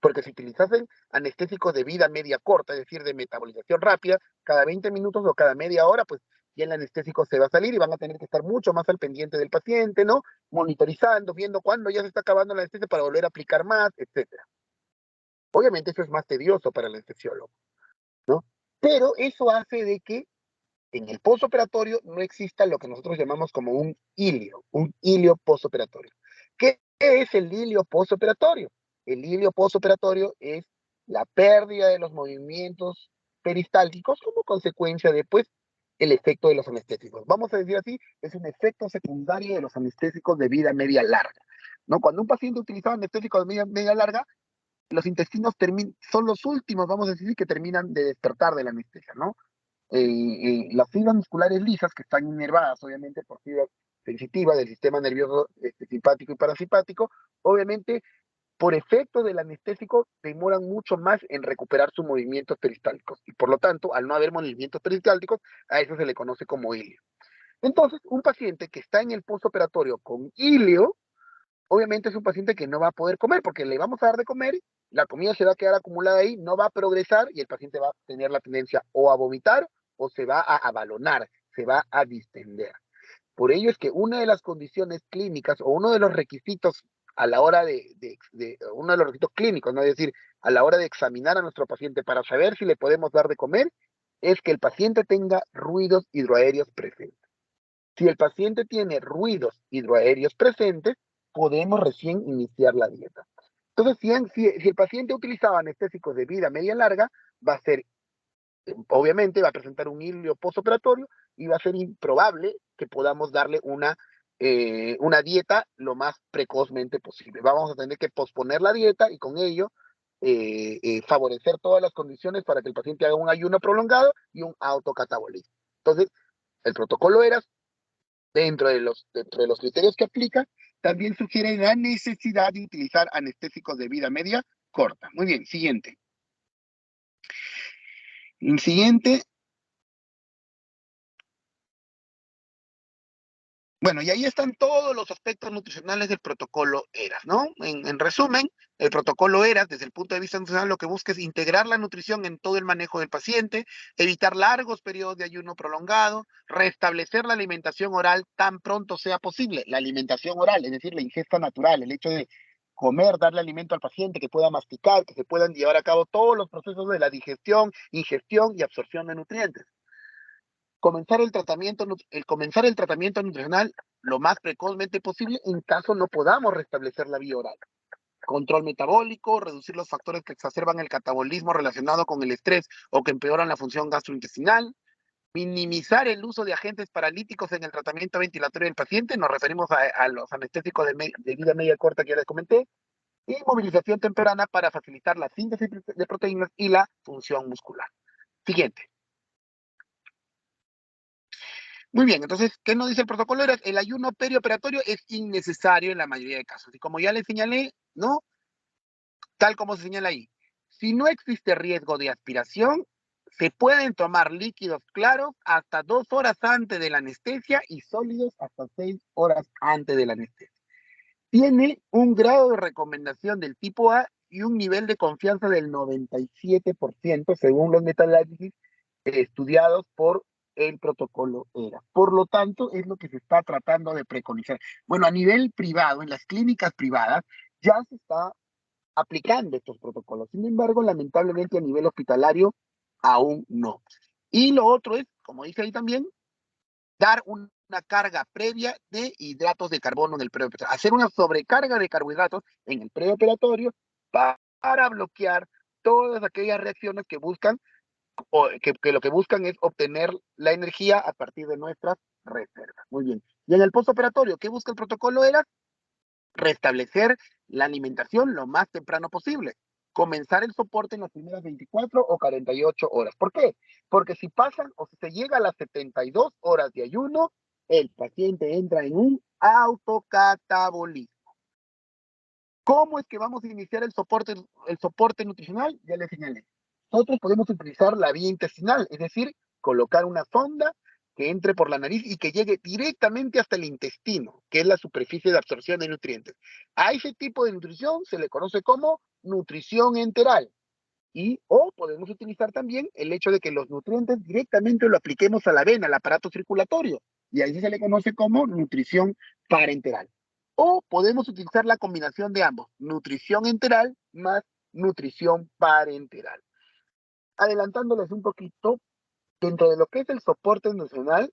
Porque si utilizasen anestésicos de vida media corta, es decir, de metabolización rápida, cada 20 minutos o cada media hora, pues ya el anestésico se va a salir y van a tener que estar mucho más al pendiente del paciente, ¿no? Monitorizando, viendo cuándo ya se está acabando la anestesia para volver a aplicar más, etcétera. Obviamente eso es más tedioso para el anestesiólogo, ¿no? Pero eso hace de que en el postoperatorio no exista lo que nosotros llamamos como un hilio postoperatorio. ¿Qué es el hilio postoperatorio? El hilio postoperatorio es la pérdida de los movimientos peristálticos como consecuencia de, pues, el efecto de los anestésicos. Vamos a decir así, es un efecto secundario de los anestésicos de vida media larga, ¿no? Cuando un paciente utiliza anestésicos de media larga, los intestinos son los últimos, vamos a decir, que terminan de despertar de la anestesia, ¿no? Las fibras musculares lisas, que están inervadas obviamente por fibras sensitivas del sistema nervioso simpático y parasimpático, obviamente por efecto del anestésico demoran mucho más en recuperar sus movimientos peristálticos y por lo tanto, al no haber movimientos peristálticos, a eso se le conoce como hilio. Entonces, un paciente que está en el postoperatorio con hilio, obviamente es un paciente que no va a poder comer porque le vamos a dar de comer, la comida se va a quedar acumulada ahí, no va a progresar y el paciente va a tener la tendencia o a vomitar o se va a abalonar, se va a distender. Por ello es que una de las condiciones clínicas o uno de los requisitos a la hora uno de los requisitos clínicos, ¿no? Es decir, a la hora de examinar a nuestro paciente para saber si le podemos dar de comer, es que el paciente tenga ruidos hidroaéreos presentes. Si el paciente tiene ruidos hidroaéreos presentes, podemos recién iniciar la dieta. Entonces, si el paciente utilizaba anestésicos de vida media larga, va a ser, obviamente, va a presentar un hilio postoperatorio y va a ser improbable que podamos darle una dieta lo más precozmente posible. Vamos a tener que posponer la dieta y con ello favorecer todas las condiciones para que el paciente haga un ayuno prolongado y un autocatabolismo. Entonces, el protocolo era dentro de los criterios que aplica, también sugiere la necesidad de utilizar anestésicos de vida media corta. Muy bien, siguiente. El siguiente. Bueno, y ahí están todos los aspectos nutricionales del protocolo ERAS, ¿no? En resumen, el protocolo ERAS, desde el punto de vista nutricional, lo que busca es integrar la nutrición en todo el manejo del paciente, evitar largos periodos de ayuno prolongado, restablecer la alimentación oral tan pronto sea posible. La alimentación oral, es decir, la ingesta natural, el hecho de comer, darle alimento al paciente, que pueda masticar, que se puedan llevar a cabo todos los procesos de la digestión, ingestión y absorción de nutrientes. Comenzar el tratamiento nutricional lo más precozmente posible en caso no podamos restablecer la vía oral. Control metabólico, reducir los factores que exacerban el catabolismo relacionado con el estrés o que empeoran la función gastrointestinal, minimizar el uso de agentes paralíticos en el tratamiento ventilatorio del paciente, nos referimos a los anestésicos de vida media corta que ya les comenté, y movilización temprana para facilitar la síntesis de proteínas y la función muscular. Siguiente. Muy bien, entonces, ¿qué nos dice el protocolo? El ayuno perioperatorio es innecesario en la mayoría de casos. Y como ya les señalé, ¿no? Tal como se señala ahí, si no existe riesgo de aspiración, se pueden tomar líquidos claros hasta 2 horas antes de la anestesia y sólidos hasta 6 horas antes de la anestesia. Tiene un grado de recomendación del tipo A y un nivel de confianza del 97% según los metaanálisis estudiados por el protocolo ERA. Por lo tanto, es lo que se está tratando de preconizar. Bueno, a nivel privado, en las clínicas privadas, ya se está aplicando estos protocolos. Sin embargo, lamentablemente a nivel hospitalario, aún no. Y lo otro es, como dice ahí también, dar una carga previa de hidratos de carbono en el preoperatorio, hacer una sobrecarga de carbohidratos en el preoperatorio para bloquear todas aquellas reacciones que buscan o que lo que buscan es obtener la energía a partir de nuestras reservas. Muy bien. Y en el postoperatorio, ¿qué busca el protocolo? Era restablecer la alimentación lo más temprano posible. Comenzar el soporte en las primeras 24 o 48 horas. ¿Por qué? Porque si pasan o si se llega a las 72 horas de ayuno, el paciente entra en un autocatabolismo. ¿Cómo es que vamos a iniciar el soporte nutricional? Ya les señalé. Nosotros podemos utilizar la vía intestinal, es decir, colocar una sonda que entre por la nariz y que llegue directamente hasta el intestino, que es la superficie de absorción de nutrientes. A ese tipo de nutrición se le conoce como nutrición enteral. Y o podemos utilizar también el hecho de que los nutrientes directamente lo apliquemos a la vena, al aparato circulatorio, y ahí se le conoce como nutrición parenteral. O podemos utilizar la combinación de ambos, nutrición enteral más nutrición parenteral. Adelantándoles un poquito, dentro de lo que es el soporte nutricional,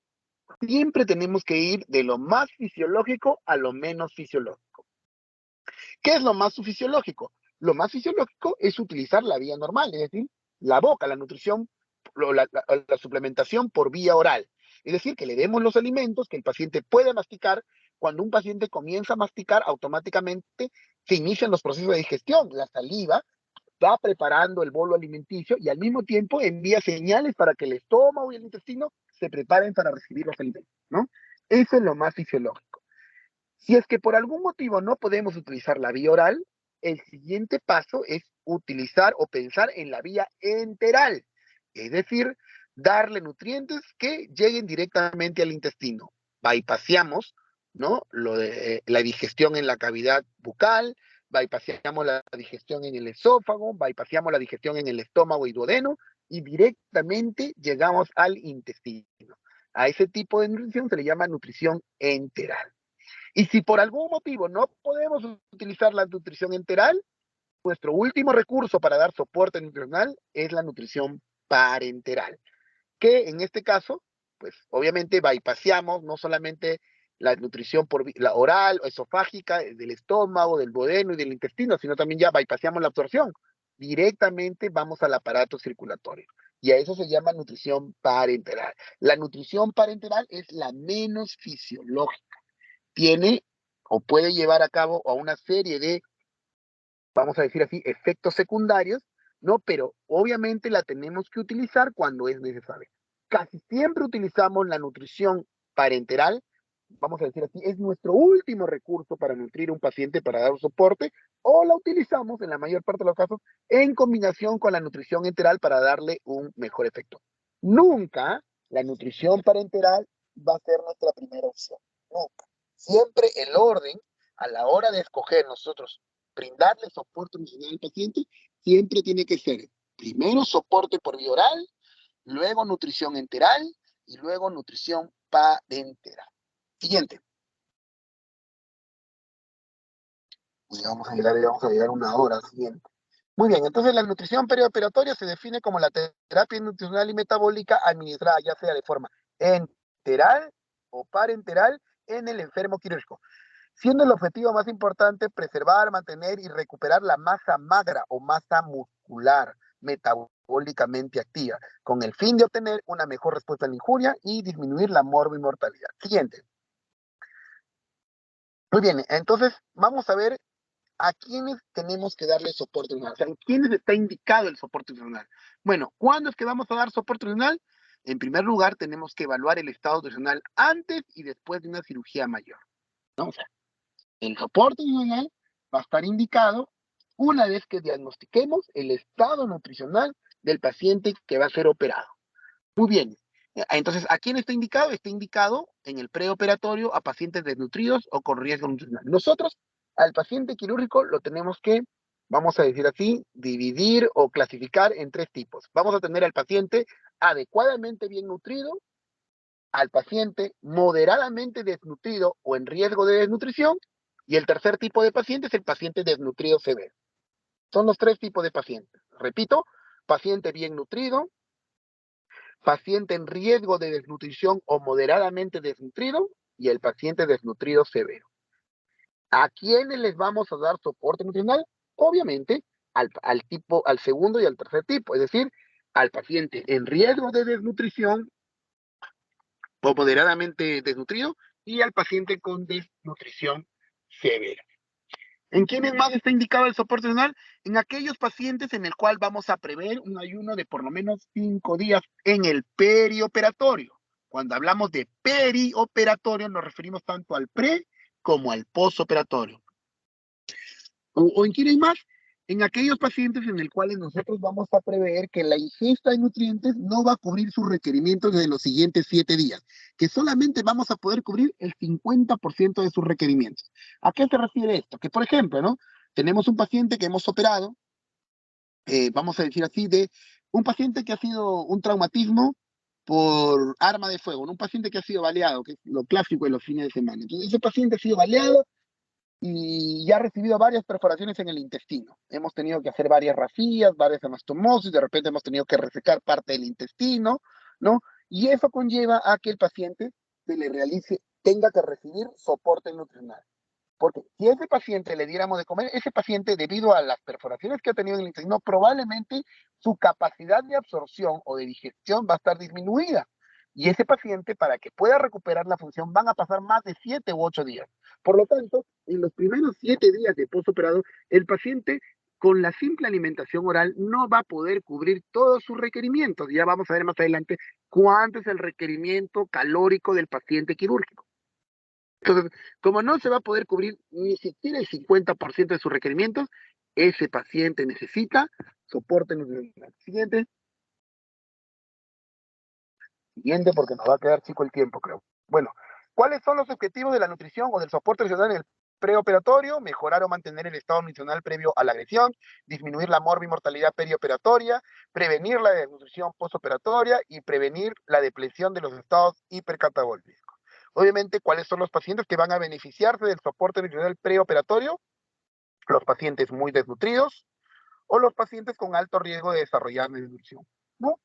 siempre tenemos que ir de lo más fisiológico a lo menos fisiológico. ¿Qué es lo más fisiológico? Lo más fisiológico es utilizar la vía normal, es decir, la boca, la nutrición, la suplementación por vía oral. Es decir, que le demos los alimentos que el paciente puede masticar. Cuando un paciente comienza a masticar, automáticamente se inician los procesos de digestión. La saliva va preparando el bolo alimenticio y al mismo tiempo envía señales para que el estómago y el intestino se preparen para recibir los alimentos, ¿no? Eso es lo más fisiológico. Si es que por algún motivo no podemos utilizar la vía oral, el siguiente paso es utilizar o pensar en la vía enteral, es decir, darle nutrientes que lleguen directamente al intestino. Bypaseamos, ¿no? La digestión en la cavidad bucal, bypaseamos la digestión en el esófago, bypaseamos la digestión en el estómago y duodeno y directamente llegamos al intestino. A ese tipo de nutrición se le llama nutrición enteral. Y si por algún motivo no podemos utilizar la nutrición enteral, nuestro último recurso para dar soporte nutricional es la nutrición parenteral, que en este caso, pues obviamente bypaseamos no solamente la nutrición por la oral o esofágica del estómago, del duodeno y del intestino, sino también ya bypaseamos la absorción. Directamente vamos al aparato circulatorio. Y a eso se llama nutrición parenteral. La nutrición parenteral es la menos fisiológica, tiene o puede llevar a cabo a una serie de, vamos a decir así, efectos secundarios, ¿no? Pero obviamente la tenemos que utilizar cuando es necesario. Casi siempre utilizamos la nutrición parenteral vamos a decir así, es nuestro último recurso para nutrir a un paciente, para dar soporte, o la utilizamos en la mayor parte de los casos en combinación con la nutrición enteral para darle un mejor efecto. Nunca la nutrición parenteral va a ser nuestra primera opción. Nunca. Siempre el orden a la hora de escoger nosotros brindarle soporte nutricional al paciente, siempre tiene que ser primero soporte por vía oral, luego nutrición enteral y luego nutrición parenteral. Siguiente. Ya vamos a llegar a una hora. Siguiente. Muy bien, entonces la nutrición perioperatoria se define como la terapia nutricional y metabólica administrada ya sea de forma enteral o parenteral en el enfermo quirúrgico, siendo el objetivo más importante preservar, mantener y recuperar la masa magra o masa muscular metabólicamente activa, con el fin de obtener una mejor respuesta a la injuria y disminuir la morbimortalidad. Siguiente. Muy bien, entonces vamos a ver a quiénes tenemos que darle soporte nutricional. O sea, ¿en quiénes está indicado el soporte nutricional? Bueno, ¿cuándo es que vamos a dar soporte nutricional? En primer lugar, tenemos que evaluar el estado nutricional antes y después de una cirugía mayor, ¿no? O sea, el soporte nutricional va a estar indicado una vez que diagnostiquemos el estado nutricional del paciente que va a ser operado. Muy bien. Entonces, ¿a quién está indicado? Está indicado en el preoperatorio a pacientes desnutridos o con riesgo nutricional. Nosotros, al paciente quirúrgico, lo tenemos que, vamos a decir así, dividir o clasificar en tres tipos. Vamos a tener al paciente adecuadamente bien nutrido, al paciente moderadamente desnutrido o en riesgo de desnutrición, y el tercer tipo de paciente es el paciente desnutrido severo. Son los tres tipos de pacientes. Repito, paciente bien nutrido, paciente en riesgo de desnutrición o moderadamente desnutrido y el paciente desnutrido severo. ¿A quiénes les vamos a dar soporte nutricional? Obviamente al segundo y al tercer tipo, es decir, al paciente en riesgo de desnutrición o moderadamente desnutrido y al paciente con desnutrición severa. ¿En quiénes más está indicado el soporte nutricional? En aquellos pacientes en el cual vamos a prever un ayuno de por lo menos 5 días en el perioperatorio. Cuando hablamos de perioperatorio nos referimos tanto al pre como al postoperatorio. ¿O en quiénes más? En aquellos pacientes en el cuales nosotros vamos a prever que la ingesta de nutrientes no va a cubrir sus requerimientos de los siguientes 7 días, que solamente vamos a poder cubrir el 50% de sus requerimientos. ¿A qué se refiere esto? Que, por ejemplo, ¿no? Tenemos un paciente que hemos operado, vamos a decir así, de un paciente que ha sido un traumatismo por arma de fuego, ¿no? Un paciente que ha sido baleado, que es lo clásico de los fines de semana. Entonces, ese paciente ha sido baleado y ya ha recibido varias perforaciones en el intestino. Hemos tenido que hacer varias rafías, varias anastomosis, de repente hemos tenido que resecar parte del intestino, ¿no? Y eso conlleva a que el paciente se le realice, tenga que recibir soporte nutricional. Porque si a ese paciente le diéramos de comer, ese paciente, debido a las perforaciones que ha tenido en el intestino, probablemente su capacidad de absorción o de digestión va a estar disminuida. Y ese paciente, para que pueda recuperar la función, van a pasar más de 7 u 8 días. Por lo tanto, en los primeros 7 días de postoperado, el paciente con la simple alimentación oral no va a poder cubrir todos sus requerimientos. Ya vamos a ver más adelante cuánto es el requerimiento calórico del paciente quirúrgico. Entonces, como no se va a poder cubrir ni siquiera el 50% de sus requerimientos, ese paciente necesita soporte nutricional. Siguiente, porque nos va a quedar chico el tiempo, creo. Bueno, ¿cuáles son los objetivos de la nutrición o del soporte nutricional en el preoperatorio? Mejorar o mantener el estado nutricional previo a la agresión, disminuir la morbimortalidad perioperatoria, prevenir la desnutrición postoperatoria y prevenir la depresión de los estados hipercatabólicos. Obviamente, ¿cuáles son los pacientes que van a beneficiarse del soporte nutricional preoperatorio? Los pacientes muy desnutridos o los pacientes con alto riesgo de desarrollar desnutrición, ¿no?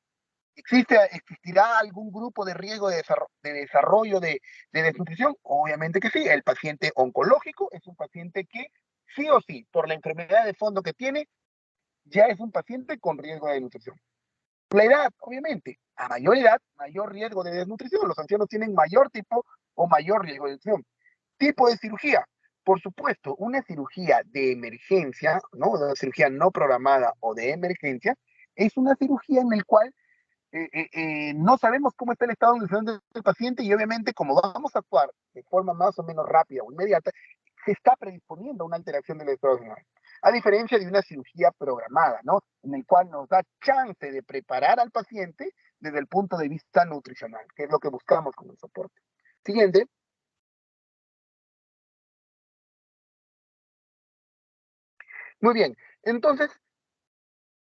¿Existirá algún grupo de riesgo de desarrollo de desnutrición? Obviamente que sí. El paciente oncológico es un paciente que sí o sí, por la enfermedad de fondo que tiene, ya es un paciente con riesgo de desnutrición. La edad, obviamente, a mayor edad, mayor riesgo de desnutrición. Los ancianos tienen mayor tipo o mayor riesgo de desnutrición. Tipo de cirugía. Por supuesto, una cirugía de emergencia, ¿no? Una cirugía no programada o de emergencia, es una cirugía en la cual no sabemos cómo está el estado nutricional del paciente y obviamente como vamos a actuar de forma más o menos rápida o inmediata, se está predisponiendo a una alteración del estado nutricional. A diferencia de una cirugía programada, ¿no? En el cual nos da chance de preparar al paciente desde el punto de vista nutricional, que es lo que buscamos con el soporte. Siguiente. Muy bien. Entonces,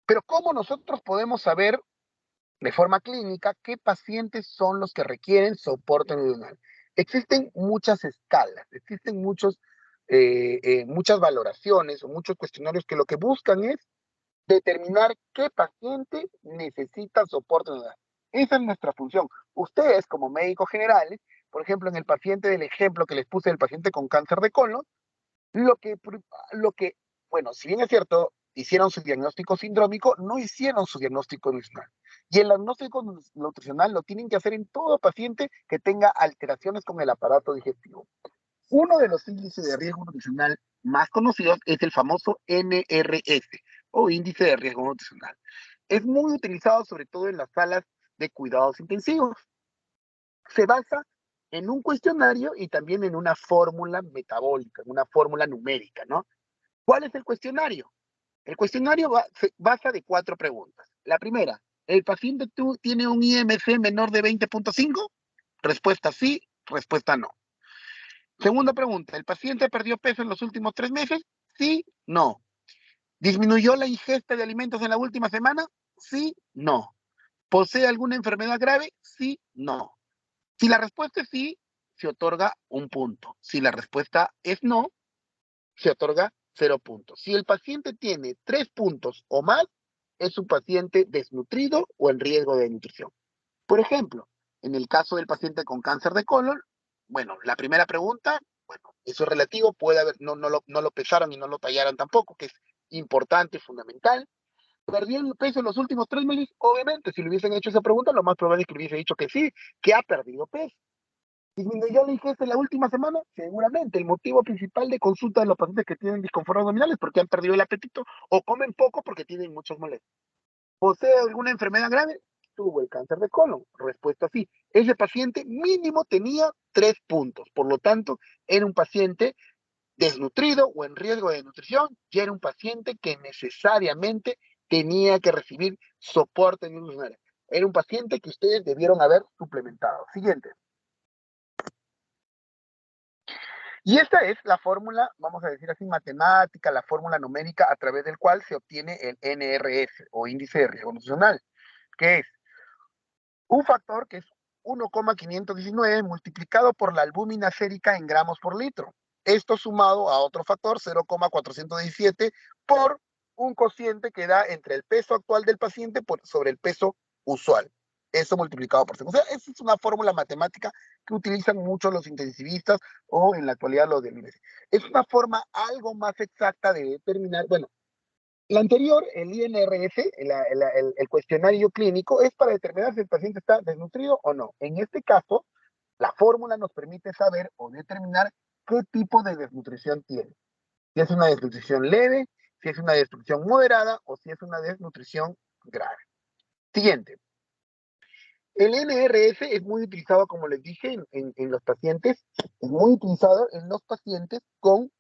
pero ¿cómo nosotros podemos saber de forma clínica qué pacientes son los que requieren soporte nutricional? Existen muchas escalas, existen muchas valoraciones o muchos cuestionarios que lo que buscan es determinar qué paciente necesita soporte nutricional. Esa es nuestra función. Ustedes, como médicos generales, por ejemplo, en el paciente del ejemplo que les puse, el paciente con cáncer de colon, lo que, lo que, bueno, si bien es cierto, hicieron su diagnóstico sindrómico, no hicieron su diagnóstico nutricional. Y el diagnóstico nutricional lo tienen que hacer en todo paciente que tenga alteraciones con el aparato digestivo. Uno de los índices de riesgo nutricional más conocidos es el famoso NRS o índice de riesgo nutricional. Es muy utilizado sobre todo en las salas de cuidados intensivos. Se basa en un cuestionario y también en una fórmula metabólica, en una fórmula numérica, ¿no? ¿Cuál es el cuestionario? El cuestionario se basa de 4 preguntas. La primera, ¿el paciente tiene un IMC menor de 20.5? Respuesta sí, respuesta no. Segunda pregunta, ¿el paciente perdió peso en los últimos 3 meses? Sí, no. ¿Disminuyó la ingesta de alimentos en la última semana? Sí, no. ¿Posee alguna enfermedad grave? Sí, no. Si la respuesta es sí, se otorga un punto. Si la respuesta es no, se otorga 0 puntos. Si el paciente tiene 3 puntos o más, es un paciente desnutrido o en riesgo de nutrición. Por ejemplo, en el caso del paciente con cáncer de colon, bueno, la primera pregunta, bueno, eso es relativo, puede haber, no lo pesaron y no lo tallaron tampoco, que es importante y fundamental. ¿Perdió el peso en los últimos 3 meses? Obviamente, si le hubiesen hecho esa pregunta, lo más probable es que le hubiese dicho que sí, que ha perdido peso. ¿Disminuyó la ingesta en la última semana? Seguramente. El motivo principal de consulta de los pacientes que tienen disconfort abdominal es porque han perdido el apetito o comen poco porque tienen muchos molestias. ¿Posee alguna enfermedad grave? Tuvo el cáncer de colon. Respuesta sí. Ese paciente mínimo tenía 3 puntos. Por lo tanto, era un paciente desnutrido o en riesgo de nutrición y era un paciente que necesariamente tenía que recibir soporte nutricional. Era un paciente que ustedes debieron haber suplementado. Siguiente. Y esta es la fórmula, vamos a decir así, matemática, la fórmula numérica a través del cual se obtiene el NRS o índice de riesgo nutricional, que es un factor que es 1,519 multiplicado por la albúmina sérica en gramos por litro. Esto sumado a otro factor, 0,417, por un cociente que da entre el peso actual del paciente sobre el peso usual. Eso multiplicado por 5. O sea, esa es una fórmula matemática que utilizan mucho los intensivistas o en la actualidad los del INES. Es una forma algo más exacta de determinar, bueno, la anterior, el INRS, el cuestionario clínico, es para determinar si el paciente está desnutrido o no. En este caso, la fórmula nos permite saber o determinar qué tipo de desnutrición tiene. Si es una desnutrición leve, si es una desnutrición moderada o si es una desnutrición grave. Siguiente. El NRS es muy utilizado, como les dije, en los pacientes, es muy utilizado en los pacientes con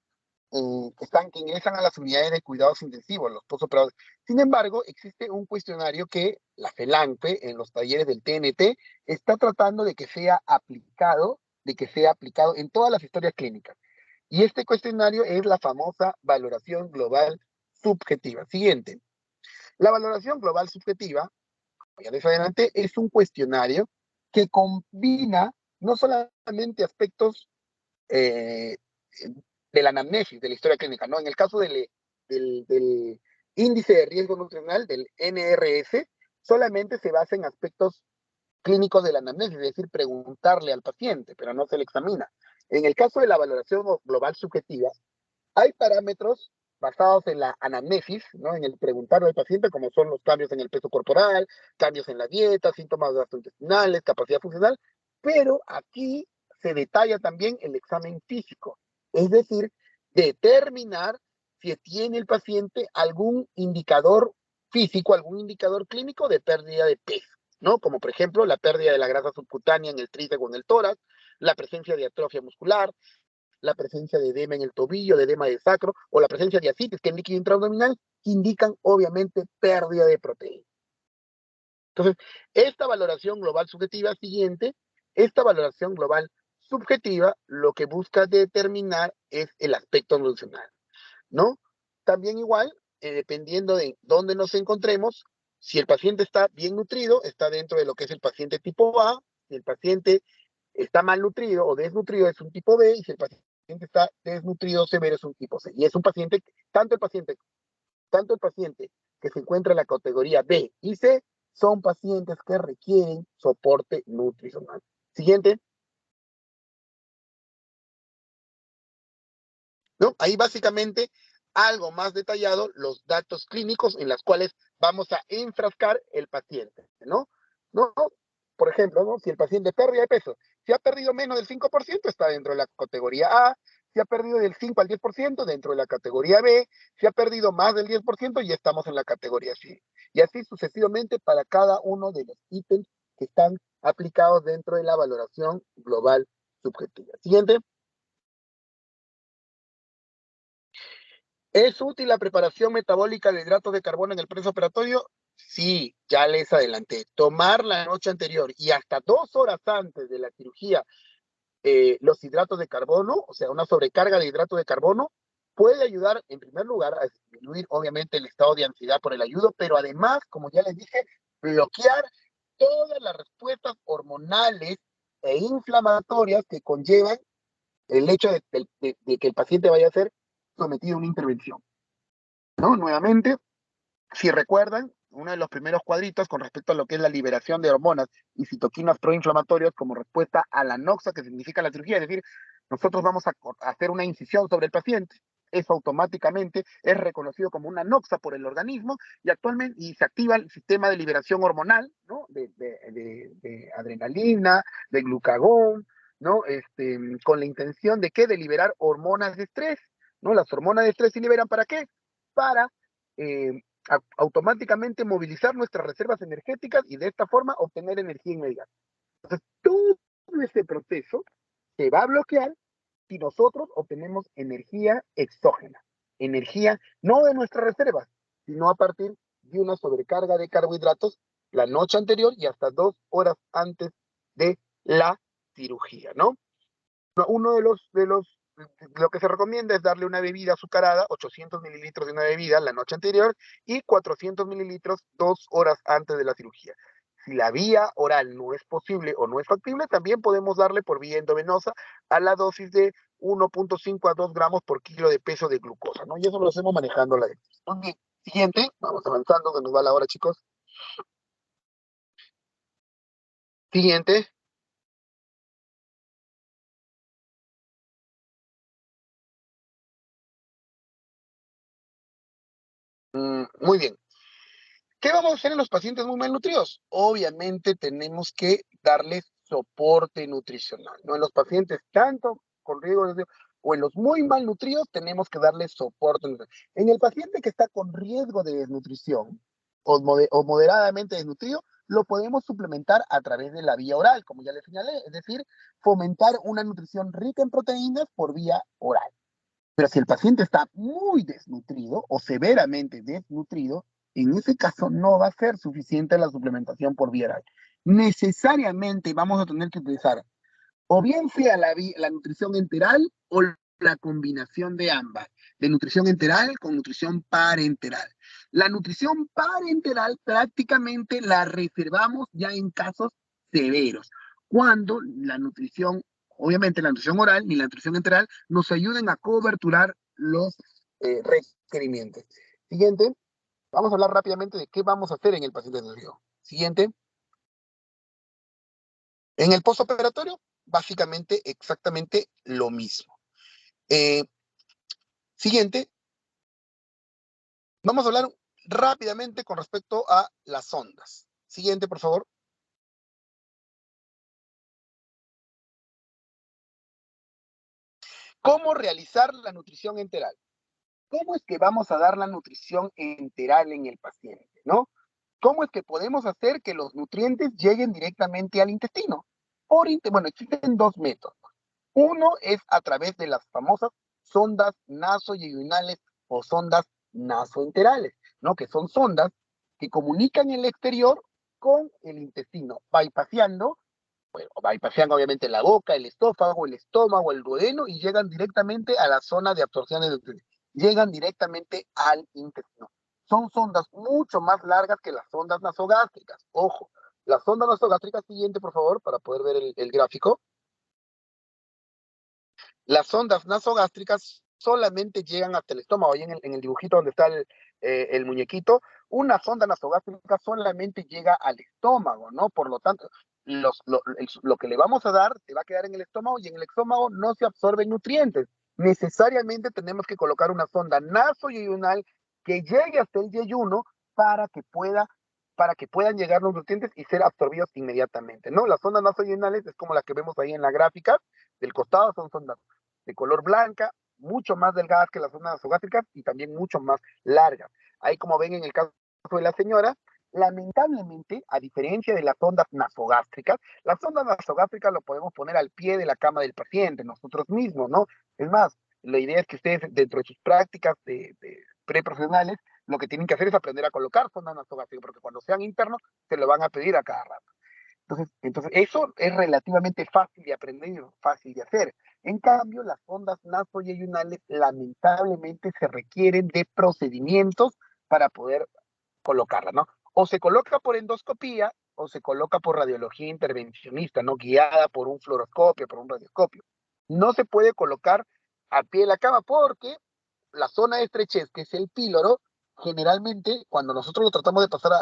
que ingresan a las unidades de cuidados intensivos, los postoperados. Sin embargo, existe un cuestionario que la FELANPE en los talleres del TNT está tratando de que sea aplicado en todas las historias clínicas. Y este cuestionario es la famosa valoración global subjetiva. Siguiente. La valoración global subjetiva, ya les adelante, es un cuestionario que combina no solamente aspectos eh, de la anamnesis, de la historia clínica, ¿no? En el caso del índice de riesgo nutricional, del NRS, solamente se basa en aspectos clínicos de la anamnesis, es decir, preguntarle al paciente, pero no se le examina. En el caso de la valoración global subjetiva, hay parámetros basados en la anamnesis, ¿no? En el preguntarle al paciente, como son los cambios en el peso corporal, cambios en la dieta, síntomas gastrointestinales, capacidad funcional, pero aquí se detalla también el examen físico, es decir, determinar si tiene el paciente algún indicador físico, algún indicador clínico de pérdida de peso. ¿no? Como por ejemplo la pérdida de la grasa subcutánea en el tríceps o en el tórax, la presencia de atrofia muscular, la presencia de edema en el tobillo, de edema del sacro, o la presencia de ascitis, que es el líquido intraabdominal, que indican obviamente pérdida de proteína. Entonces, esta valoración global subjetiva siguiente, esta valoración global subjetiva, lo que busca determinar es el aspecto nutricional, ¿no? También igual, dependiendo de dónde nos encontremos, si el paciente está bien nutrido, está dentro de lo que es el paciente tipo A, si el paciente está malnutrido o desnutrido es un tipo B, y si el paciente está desnutrido severo es un tipo C. Y es un paciente, tanto el paciente, tanto el paciente que se encuentra en la categoría B y C, son pacientes que requieren soporte nutricional. Siguiente, ¿no? Ahí básicamente algo más detallado los datos clínicos en los cuales vamos a enfrascar el paciente, ¿no? ¿No? Por ejemplo, ¿no? Si el paciente pérdida de peso, si ha perdido menos del 5%, está dentro de la categoría A, si ha perdido del 5 al 10%, dentro de la categoría B, si ha perdido más del 10%, ya estamos en la categoría C. Y así sucesivamente para cada uno de los ítems que están aplicados dentro de la valoración global subjetiva. Siguiente. ¿Es útil la preparación metabólica de hidratos de carbono en el preoperatorio? Sí, ya les adelanté. Tomar la noche anterior y hasta 2 horas antes de la cirugía los hidratos de carbono, o sea, una sobrecarga de hidratos de carbono, puede ayudar en primer lugar a disminuir obviamente el estado de ansiedad por el ayudo, pero además, como ya les dije, bloquear todas las respuestas hormonales e inflamatorias que conllevan el hecho de que el paciente vaya a ser sometido a una intervención. ¿No? Nuevamente, si recuerdan, uno de los primeros cuadritos con respecto a lo que es la liberación de hormonas y citoquinas proinflamatorias como respuesta a la noxa, que significa la cirugía, es decir, nosotros vamos a hacer una incisión sobre el paciente, eso automáticamente es reconocido como una noxa por el organismo y actualmente y se activa el sistema de liberación hormonal, ¿no? De adrenalina, de glucagón, ¿no? Con la intención de qué? De liberar hormonas de estrés, ¿no? Las hormonas de estrés se liberan ¿para qué? Para eh, automáticamente movilizar nuestras reservas energéticas y de esta forma obtener energía inmediata. Entonces, todo este proceso se va a bloquear si nosotros obtenemos energía exógena, energía no de nuestras reservas, sino a partir de una sobrecarga de carbohidratos la noche anterior y hasta 2 horas antes de la cirugía, ¿no? Uno lo que se recomienda es darle una bebida azucarada, 800 mililitros de una bebida la noche anterior y 400 mililitros 2 horas antes de la cirugía. Si la vía oral no es posible o no es factible, también podemos darle por vía endovenosa a la dosis de 1.5 a 2 gramos por kilo de peso de glucosa, ¿no? Y eso lo hacemos manejando la diabetes. Muy bien. Siguiente, vamos avanzando, que nos va la hora, chicos. Siguiente. Muy bien. ¿Qué vamos a hacer en los pacientes muy malnutridos? Obviamente tenemos que darles soporte nutricional, ¿no? En los pacientes tanto con riesgo de o en los muy malnutridos tenemos que darles soporte nutricional. En el paciente que está con riesgo de desnutrición o moderadamente desnutrido, lo podemos suplementar a través de la vía oral, como ya les señalé, es decir, fomentar una nutrición rica en proteínas por vía oral. Pero si el paciente está muy desnutrido o severamente desnutrido, en ese caso no va a ser suficiente la suplementación por vía oral. Necesariamente vamos a tener que utilizar o bien sea la nutrición enteral o la combinación de ambas, de nutrición enteral con nutrición parenteral. La nutrición parenteral prácticamente la reservamos ya en casos severos, cuando la nutrición, obviamente la nutrición oral ni la nutrición enteral, nos ayuden a coberturar los requerimientos. Siguiente, vamos a hablar rápidamente de qué vamos a hacer en el paciente desnutrido. Siguiente, en el postoperatorio, básicamente exactamente lo mismo. Eh, Siguiente, vamos a hablar rápidamente con respecto a las ondas. Siguiente, por favor. ¿Cómo realizar la nutrición enteral? ¿Cómo es que vamos a dar la nutrición enteral en el paciente? ¿No? ¿Cómo es que podemos hacer que los nutrientes lleguen directamente al intestino? Bueno, existen dos métodos. Uno es a través de las famosas sondas nasoyeyunales o sondas nasoenterales, ¿no? Que son sondas que comunican el exterior con el intestino, bypaseando, bueno, bypasean obviamente la boca, el estómago, el duodeno y llegan directamente a la zona de absorción de nutrientes. Llegan directamente al intestino. Son sondas mucho más largas que las sondas nasogástricas. Ojo, la sonda nasogástrica siguiente, por favor, para poder ver el gráfico. Las sondas nasogástricas solamente llegan hasta el estómago, ahí en el dibujito donde está el muñequito, una sonda nasogástrica solamente llega al estómago, ¿no? Por lo tanto, lo que le vamos a dar se va a quedar en el estómago y en el estómago no se absorben nutrientes. Necesariamente tenemos que colocar una sonda nasoyeyunal que llegue hasta el yeyuno para que pueda para que puedan llegar los nutrientes y ser absorbidos inmediatamente, ¿no? Las sondas nasoyeyunales es como la que vemos ahí en la gráfica del costado, son sondas de color blanca, mucho más delgadas que las sondas nasogástricas y también mucho más largas. Ahí como ven en el caso de la señora, lamentablemente, a diferencia de las sondas nasogástricas, las sondas nasogástricas lo podemos poner al pie de la cama del paciente, nosotros mismos, ¿no? Es más, la idea es que ustedes dentro de sus prácticas de preprofesionales, lo que tienen que hacer es aprender a colocar sondas nasogástricas, porque cuando sean internos se lo van a pedir a cada rato. Entonces, eso es relativamente fácil de aprender, fácil de hacer. En cambio, las sondas nasoyeyunales lamentablemente se requieren de procedimientos para poder colocarla, ¿no? O se coloca por endoscopía o se coloca por radiología intervencionista, ¿no? Guiada por un fluoroscopio, por un radioscopio. No se puede colocar a pie de la cama porque la zona de estrechez, que es el píloro, generalmente cuando nosotros lo tratamos de pasar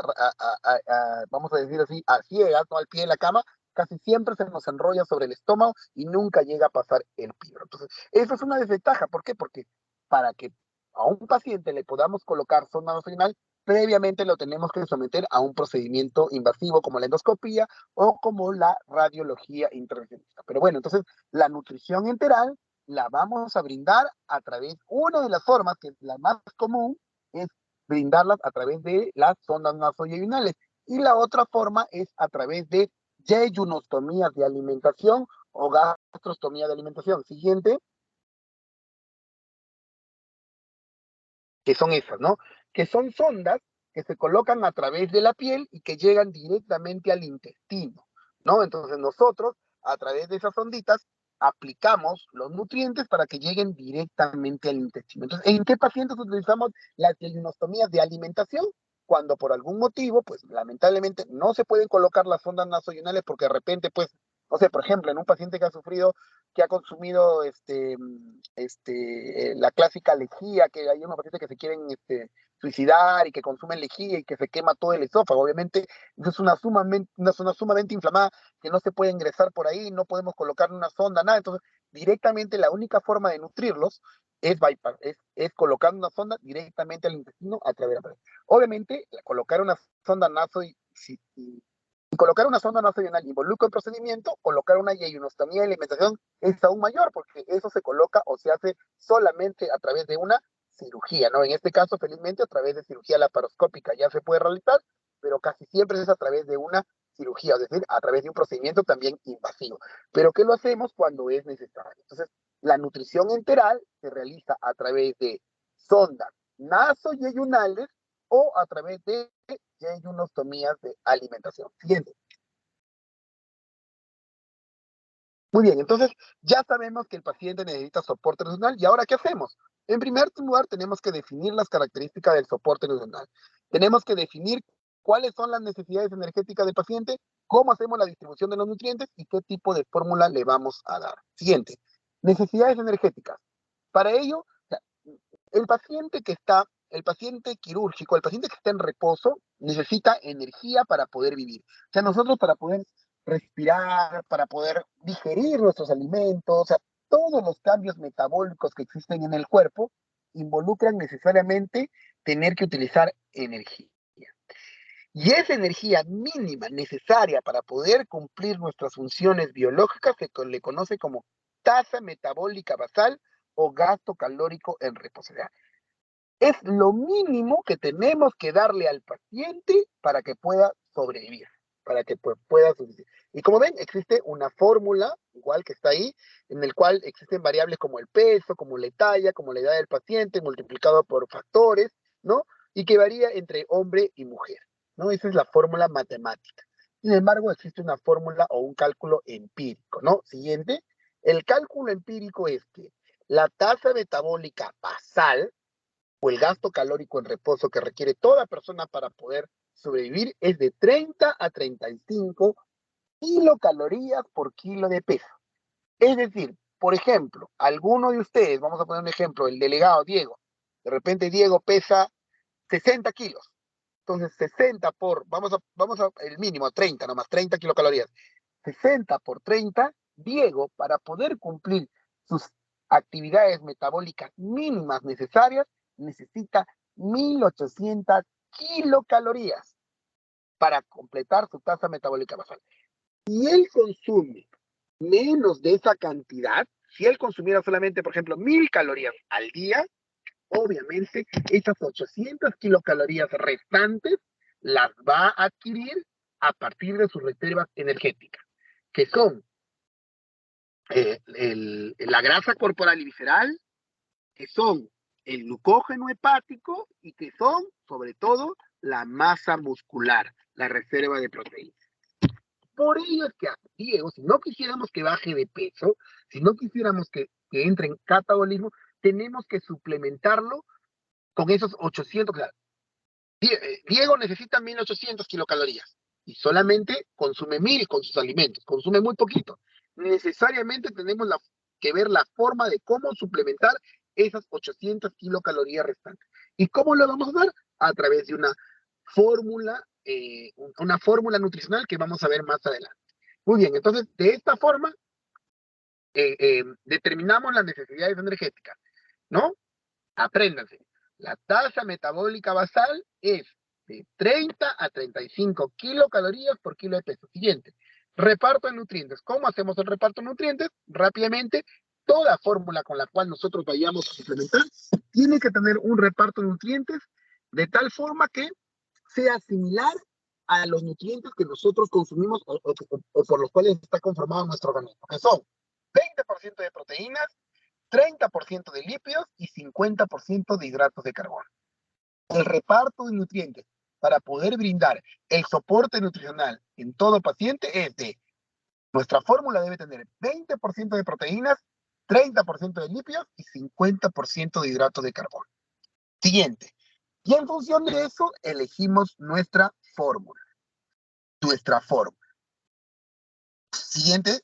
vamos a decir así, a ciegas, no al pie de la cama, casi siempre se nos enrolla sobre el estómago y nunca llega a pasar el píloro. Entonces, eso es una desventaja. ¿Por qué? Porque para que a un paciente le podamos colocar sonda nasoginal, previamente lo tenemos que someter a un procedimiento invasivo como la endoscopía o como la radiología intervencionista. Pero bueno, entonces la nutrición enteral la vamos a brindar a través, una de las formas, que es la más común, es brindarlas a través de las sondas nasoyeyunales. Y la otra forma es a través de yeyunostomías de alimentación o gastrostomía de alimentación. Siguiente, que son esas, ¿no? Que son sondas que se colocan a través de la piel y que llegan directamente al intestino, ¿no? Entonces nosotros, a través de esas sonditas, aplicamos los nutrientes para que lleguen directamente al intestino. Entonces, ¿en qué pacientes utilizamos las yeyunostomías de alimentación? Cuando por algún motivo, pues lamentablemente no se pueden colocar las sondas nasoyunales porque de repente, pues, no sé, por ejemplo, en un paciente que ha sufrido, que ha consumido la clásica lejía, que hay unos pacientes que se quieren suicidar y que consumen lejía y que se quema todo el esófago. Obviamente, eso es una zona sumamente inflamada que no se puede ingresar por ahí, no podemos colocar una sonda, nada. Entonces, directamente la única forma de nutrirlos es bypass, es colocar una sonda directamente al intestino a través de la pared. Obviamente, colocar una sonda naso y colocar una sonda nasoional involucra el procedimiento, colocar una yeyunostomía de alimentación es aún mayor, porque eso se coloca o se hace solamente a través de una cirugía, ¿no? En este caso, felizmente, a través de cirugía laparoscópica ya se puede realizar, pero casi siempre es a través de una cirugía, es decir, a través de un procedimiento también invasivo. Pero ¿qué lo hacemos cuando es necesario? Entonces, la nutrición enteral se realiza a través de sondas nasoyeyunales o a través de yeyunostomías de alimentación. Siguiente. Muy bien, entonces ya sabemos que el paciente necesita soporte nutricional y ahora ¿qué hacemos? En primer lugar, tenemos que definir las características del soporte nutricional. Tenemos que definir cuáles son las necesidades energéticas del paciente, cómo hacemos la distribución de los nutrientes y qué tipo de fórmula le vamos a dar. Siguiente, necesidades energéticas. Para ello, el paciente quirúrgico, el paciente que está en reposo, necesita energía para poder vivir. O sea, nosotros para poder respirar, para poder digerir nuestros alimentos, o sea, todos los cambios metabólicos que existen en el cuerpo involucran necesariamente tener que utilizar energía. Y esa energía mínima necesaria para poder cumplir nuestras funciones biológicas se le conoce como tasa metabólica basal o gasto calórico en reposo. Es lo mínimo que tenemos que darle al paciente para que pueda sobrevivir, para que pueda subsistir. Y como ven, existe una fórmula, igual que está ahí, en el cual existen variables como el peso, como la talla, como la edad del paciente, multiplicado por factores, ¿no? Y que varía entre hombre y mujer, ¿no? Esa es la fórmula matemática. Sin embargo, existe una fórmula o un cálculo empírico, ¿no? Siguiente, el cálculo empírico es que la tasa metabólica basal, o el gasto calórico en reposo que requiere toda persona para poder sobrevivir, es de 30 a 35 kilocalorías por kilo de peso. Es decir, por ejemplo, alguno de ustedes, vamos a poner un ejemplo, el delegado Diego, de repente Diego pesa 60 kilos. Entonces, 60 por, vamos a el mínimo, 30 nomás, 30 kilocalorías. 60 por 30, Diego, para poder cumplir sus actividades metabólicas mínimas necesarias, necesita 1800 kilocalorías para completar su tasa metabólica basal. Si él consume menos de esa cantidad, si él consumiera solamente, por ejemplo, 1000 calorías al día, obviamente esas 800 kilocalorías restantes las va a adquirir a partir de sus reservas energéticas, que son la grasa corporal y visceral, que son el glucógeno hepático y que son, sobre todo, la masa muscular, la reserva de proteínas. Por ello es que a Diego, si no quisiéramos que baje de peso, si no quisiéramos que entre en catabolismo, tenemos que suplementarlo con esos 800. Claro, Diego necesita 1800 kilocalorías y solamente consume 1000 con sus alimentos, consume muy poquito. Necesariamente tenemos que ver la forma de cómo suplementar esas 800 kilocalorías restantes. ¿Y cómo lo vamos a dar? A través de una fórmula nutricional que vamos a ver más adelante. Muy bien, entonces de esta forma determinamos las necesidades energéticas, ¿no? Apréndanse. La tasa metabólica basal es de 30 a 35 kilocalorías por kilo de peso. Siguiente, reparto de nutrientes. ¿Cómo hacemos el reparto de nutrientes? Rápidamente, toda fórmula con la cual nosotros vayamos a suplementar tiene que tener un reparto de nutrientes de tal forma que sea similar a los nutrientes que nosotros consumimos o por los cuales está conformado nuestro organismo, que son 20% de proteínas, 30% de lípidos y 50% de hidratos de carbono. El reparto de nutrientes para poder brindar el soporte nutricional en todo paciente es de, nuestra fórmula debe tener 20% de proteínas, 30% de lípidos y 50% de hidratos de carbono. Siguiente. Y en función de eso, elegimos nuestra fórmula. Nuestra fórmula. Siguiente.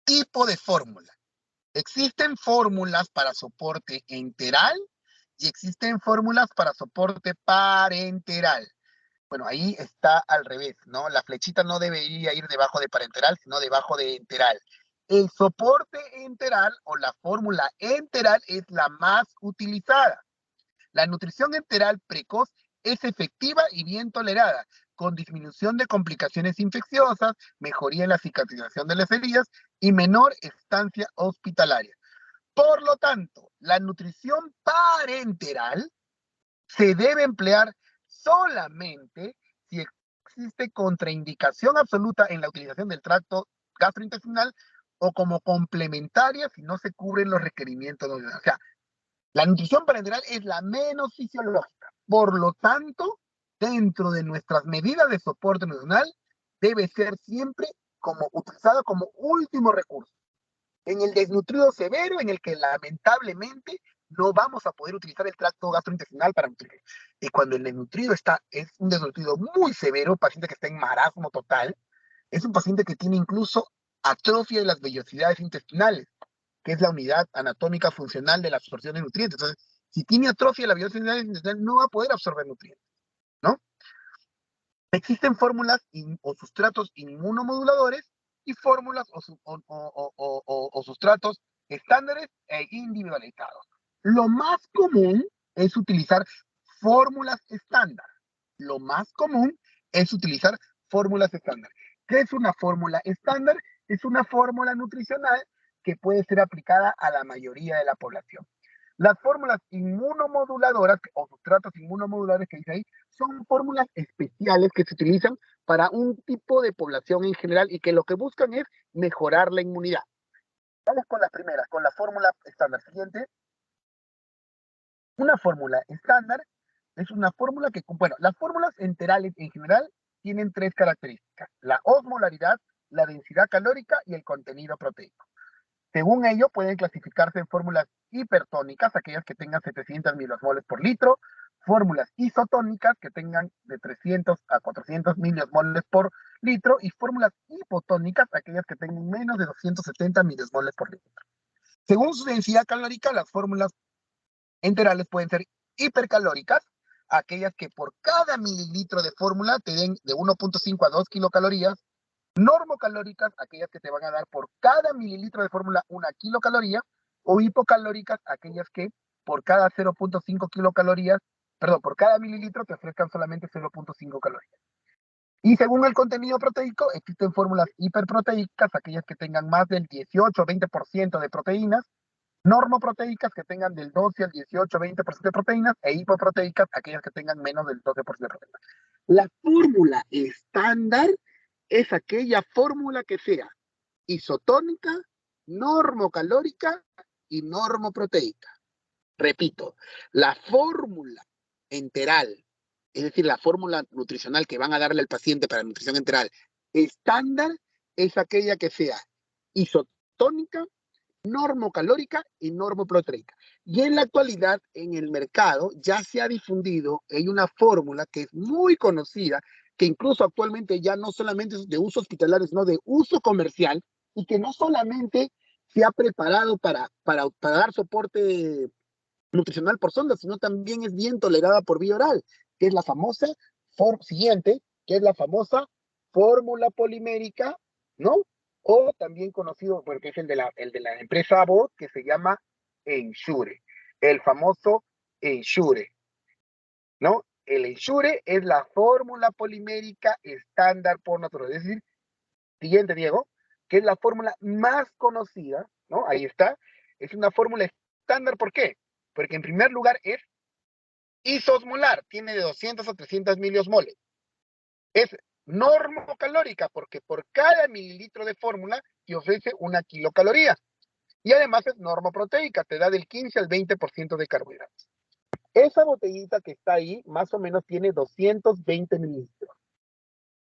Tipo de fórmula. Existen fórmulas para soporte enteral y existen fórmulas para soporte parenteral. Bueno, ahí está al revés, ¿no? La flechita no debería ir debajo de parenteral, sino debajo de enteral. El soporte enteral o la fórmula enteral es la más utilizada. La nutrición enteral precoz es efectiva y bien tolerada, con disminución de complicaciones infecciosas, mejoría en la cicatrización de las heridas y menor estancia hospitalaria. Por lo tanto, la nutrición parenteral se debe emplear solamente si existe contraindicación absoluta en la utilización del tracto gastrointestinal o como complementaria si no se cubren los requerimientos. O sea, la nutrición parenteral es la menos fisiológica. Por lo tanto, dentro de nuestras medidas de soporte nutricional, debe ser siempre como utilizado como último recurso. En el desnutrido severo, en el que lamentablemente no vamos a poder utilizar el tracto gastrointestinal para nutrir. Y cuando el desnutrido es un desnutrido muy severo, paciente que está en marasmo total, es un paciente que tiene incluso atrofia de las vellosidades intestinales, que es la unidad anatómica funcional de la absorción de nutrientes. Entonces, si tiene atrofia de la vellosidad intestinal, no va a poder absorber nutrientes, ¿no? Existen fórmulas o sustratos inmunomoduladores y fórmulas o sustratos estándares e individualizados. Lo más común es utilizar fórmulas estándar. Lo más común es utilizar fórmulas estándar. ¿Qué es una fórmula estándar? Es una fórmula nutricional que puede ser aplicada a la mayoría de la población. Las fórmulas inmunomoduladoras o sustratos inmunomodulares que dice ahí son fórmulas especiales que se utilizan para un tipo de población en general y que lo que buscan es mejorar la inmunidad. Vamos con las primeras, con la fórmula estándar. Siguiente, una fórmula estándar es una fórmula que, bueno, las fórmulas enterales en general tienen tres características: la osmolaridad, la densidad calórica y el contenido proteico. Según ello, pueden clasificarse en fórmulas hipertónicas, aquellas que tengan 700 miliosmoles por litro, fórmulas isotónicas, que tengan de 300 a 400 miliosmoles por litro, y fórmulas hipotónicas, aquellas que tengan menos de 270 miliosmoles por litro. Según su densidad calórica, las fórmulas enterales pueden ser hipercalóricas, aquellas que por cada mililitro de fórmula te den de 1.5 a 2 kilocalorías, normocalóricas, aquellas que te van a dar por cada mililitro de fórmula una kilocaloría, o hipocalóricas, aquellas que por cada 0.5 kilocalorías, perdón, por cada mililitro te ofrezcan solamente 0.5 calorías. Y según el contenido proteico, existen fórmulas hiperproteicas, aquellas que tengan más del 18 o 20% de proteínas, normoproteicas que tengan del 12 al 18 20% de proteínas, e hipoproteicas, aquellas que tengan menos del 12% de proteínas. La fórmula estándar es aquella fórmula que sea isotónica, normocalórica y normoproteica. Repito, la fórmula enteral, es decir, la fórmula nutricional que van a darle al paciente para nutrición enteral estándar, es aquella que sea isotónica, normocalórica y normoproteica. Y en la actualidad, en el mercado, ya se ha difundido, hay una fórmula que es muy conocida, que incluso actualmente ya no solamente es de uso hospitalario, sino de uso comercial, y que no solamente se ha preparado para dar soporte nutricional por sonda, sino también es bien tolerada por vía oral, que es la famosa siguiente, que es la famosa fórmula polimérica, ¿no? O también conocido, porque es el de la empresa Abbott, que se llama Ensure, el famoso Ensure, ¿no? El Ensure es la fórmula polimérica estándar por naturaleza. Es decir, siguiente, Diego, que es la fórmula más conocida, ¿no? Ahí está. Es una fórmula estándar, ¿por qué? Porque en primer lugar es isosmolar, tiene de 200 a 300 miliosmoles. Es normocalórica, porque por cada mililitro de fórmula te ofrece una kilocaloría. Y además es normoproteica, te da del 15 al 20% de carbohidratos. Esa botellita que está ahí, más o menos tiene 220 mililitros.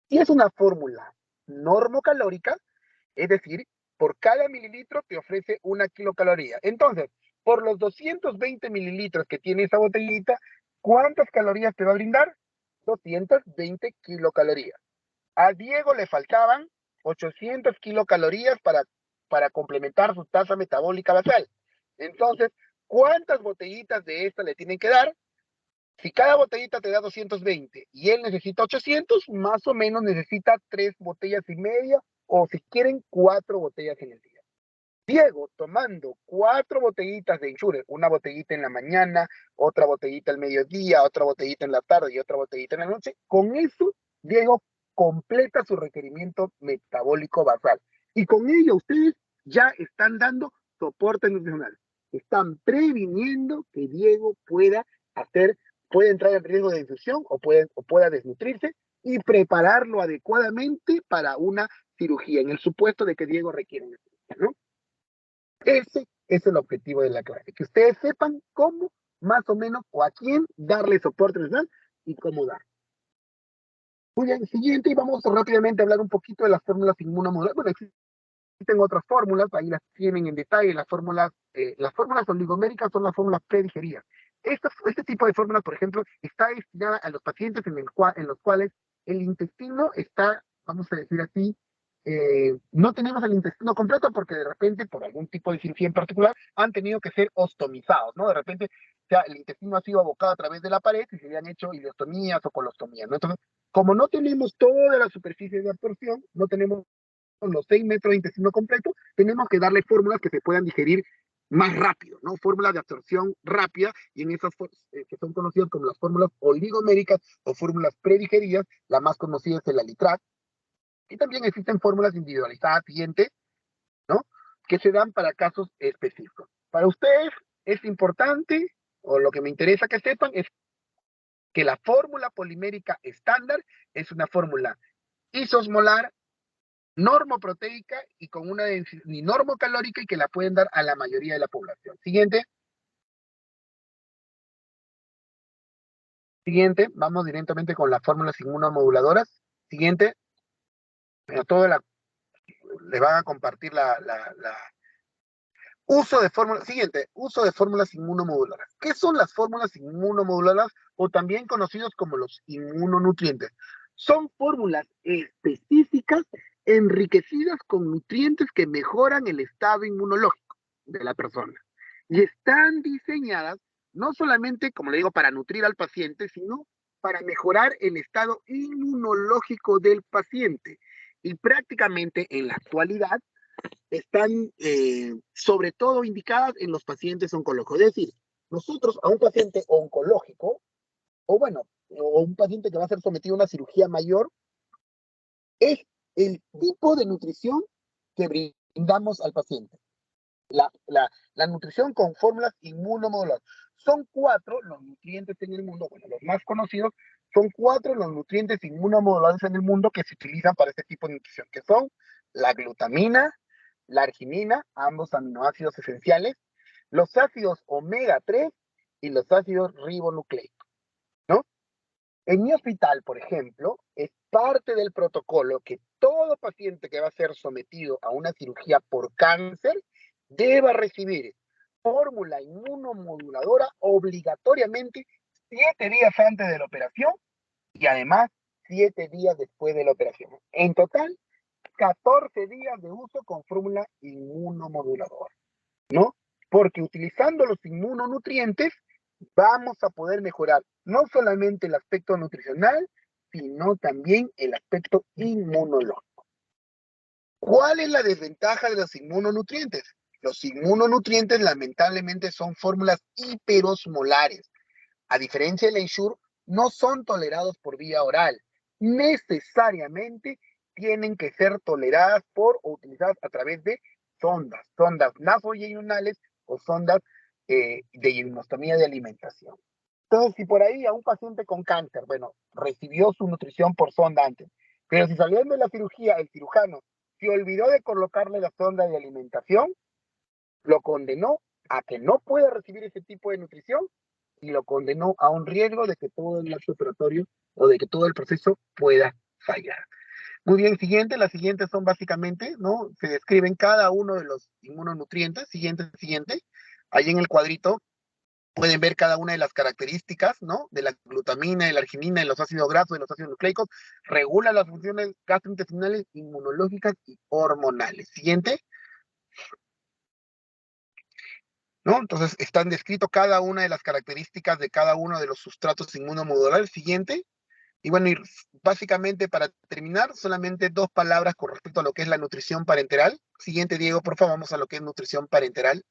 Y es una fórmula normocalórica, es decir, por cada mililitro te ofrece una kilocaloría. Entonces, por los 220 mililitros que tiene esa botellita, ¿cuántas calorías te va a brindar? 220 kilocalorías. A Diego le faltaban 800 kilocalorías para complementar su tasa metabólica basal. Entonces, ¿cuántas botellitas de esta le tienen que dar? Si cada botellita te da 220 y él necesita 800, más o menos necesita 3,5 botellas, o si quieren, 4 botellas en el día. Diego, tomando 4 botellitas de Ensure, una botellita en la mañana, otra botellita al mediodía, otra botellita en la tarde y otra botellita en la noche, con eso, Diego completa su requerimiento metabólico basal. Y con ello ustedes ya están dando soporte nutricional. Están previniendo que Diego pueda entrar en riesgo de infusión o pueda desnutrirse, y prepararlo adecuadamente para una cirugía, en el supuesto de que Diego requiera una cirugía, ¿no? Ese es el objetivo de la clase, que ustedes sepan cómo, más o menos, o a quién darle soporte nutricional y cómo dar. Muy bien, siguiente, y vamos rápidamente a hablar un poquito de las fórmulas inmunomodulares. Bueno, existen otras fórmulas, ahí las tienen en detalle. Las fórmulas oligoméricas son las fórmulas predigeridas. Este tipo de fórmulas, por ejemplo, está destinada a los pacientes en los cuales el intestino está, vamos a decir así, no tenemos el intestino completo porque de repente, por algún tipo de cirugía en particular, han tenido que ser ostomizados, ¿no? De repente, o sea, el intestino ha sido abocado a través de la pared y se le han hecho ileostomías o colostomías, ¿no? Entonces, como no tenemos toda la superficie de absorción, no tenemos los 6 metros de intestino completo, tenemos que darle fórmulas que se puedan digerir más rápido, ¿no? Fórmulas de absorción rápida, y en esas que son conocidas como las fórmulas oligoméricas o fórmulas predigeridas, la más conocida es el Alitrat, y también existen fórmulas individualizadas siguientes, ¿no? Que se dan para casos específicos. Para ustedes, es importante, o lo que me interesa que sepan, es que la fórmula polimérica estándar es una fórmula isosmolar, normoproteica y con una densidad normocalórica y que la pueden dar a la mayoría de la población. Siguiente. Siguiente, vamos directamente con las fórmulas inmunomoduladoras. Siguiente, todo les van a compartir uso de fórmulas. Siguiente, uso de fórmulas inmunomoduladoras. ¿Qué son las fórmulas inmunomoduladoras o también conocidos como los inmunonutrientes? Son fórmulas específicas enriquecidas con nutrientes que mejoran el estado inmunológico de la persona. Y están diseñadas no solamente, como le digo, para nutrir al paciente, sino para mejorar el estado inmunológico del paciente. Y prácticamente en la actualidad están sobre todo indicadas en los pacientes oncológicos. Es decir, nosotros a un paciente oncológico, o bueno, o un paciente que va a ser sometido a una cirugía mayor, es el tipo de nutrición que brindamos al paciente. La nutrición con fórmulas inmunomoduladoras. Son 4 los nutrientes en el mundo, bueno, los más conocidos, son 4 los nutrientes inmunomodulares en el mundo que se utilizan para este tipo de nutrición, que son la glutamina, la arginina, ambos aminoácidos esenciales, los ácidos omega 3 y los ácidos ribonucleicos, ¿no? En mi hospital, por ejemplo, es parte del protocolo que todo paciente que va a ser sometido a una cirugía por cáncer deba recibir fórmula inmunomoduladora obligatoriamente 7 días antes de la operación y además 7 días después de la operación. En total, 14 días de uso con fórmula inmunomoduladora, ¿no? Porque utilizando los inmunonutrientes vamos a poder mejorar no solamente el aspecto nutricional, sino también el aspecto inmunológico. ¿Cuál es la desventaja de los inmunonutrientes? Los inmunonutrientes lamentablemente son fórmulas hiperosmolares. A diferencia del Ensure, no son tolerados por vía oral. Necesariamente tienen que ser toleradas por o utilizadas a través de sondas nasoyeyunales o sondas de inostomía de alimentación. Entonces, si por ahí a un paciente con cáncer, bueno, recibió su nutrición por sonda antes, pero si saliendo de la cirugía el cirujano se olvidó de colocarle la sonda de alimentación, lo condenó a que no pueda recibir ese tipo de nutrición y lo condenó a un riesgo de que todo el acto operatorio o de que todo el proceso pueda fallar. Muy bien, siguiente, las siguientes son básicamente, ¿no? Se describen cada uno de los inmunonutrientes, siguiente. Ahí en el cuadrito pueden ver cada una de las características, ¿no? De la glutamina, de la arginina, de los ácidos grasos, de los ácidos nucleicos, regula las funciones gastrointestinales, inmunológicas y hormonales. Siguiente. ¿No? Entonces están descritos cada una de las características de cada uno de los sustratos inmunomodulares. Siguiente. Y bueno, y básicamente para terminar, solamente 2 palabras con respecto a lo que es la nutrición parenteral. Siguiente, Diego, por favor, vamos a lo que es nutrición parenteral.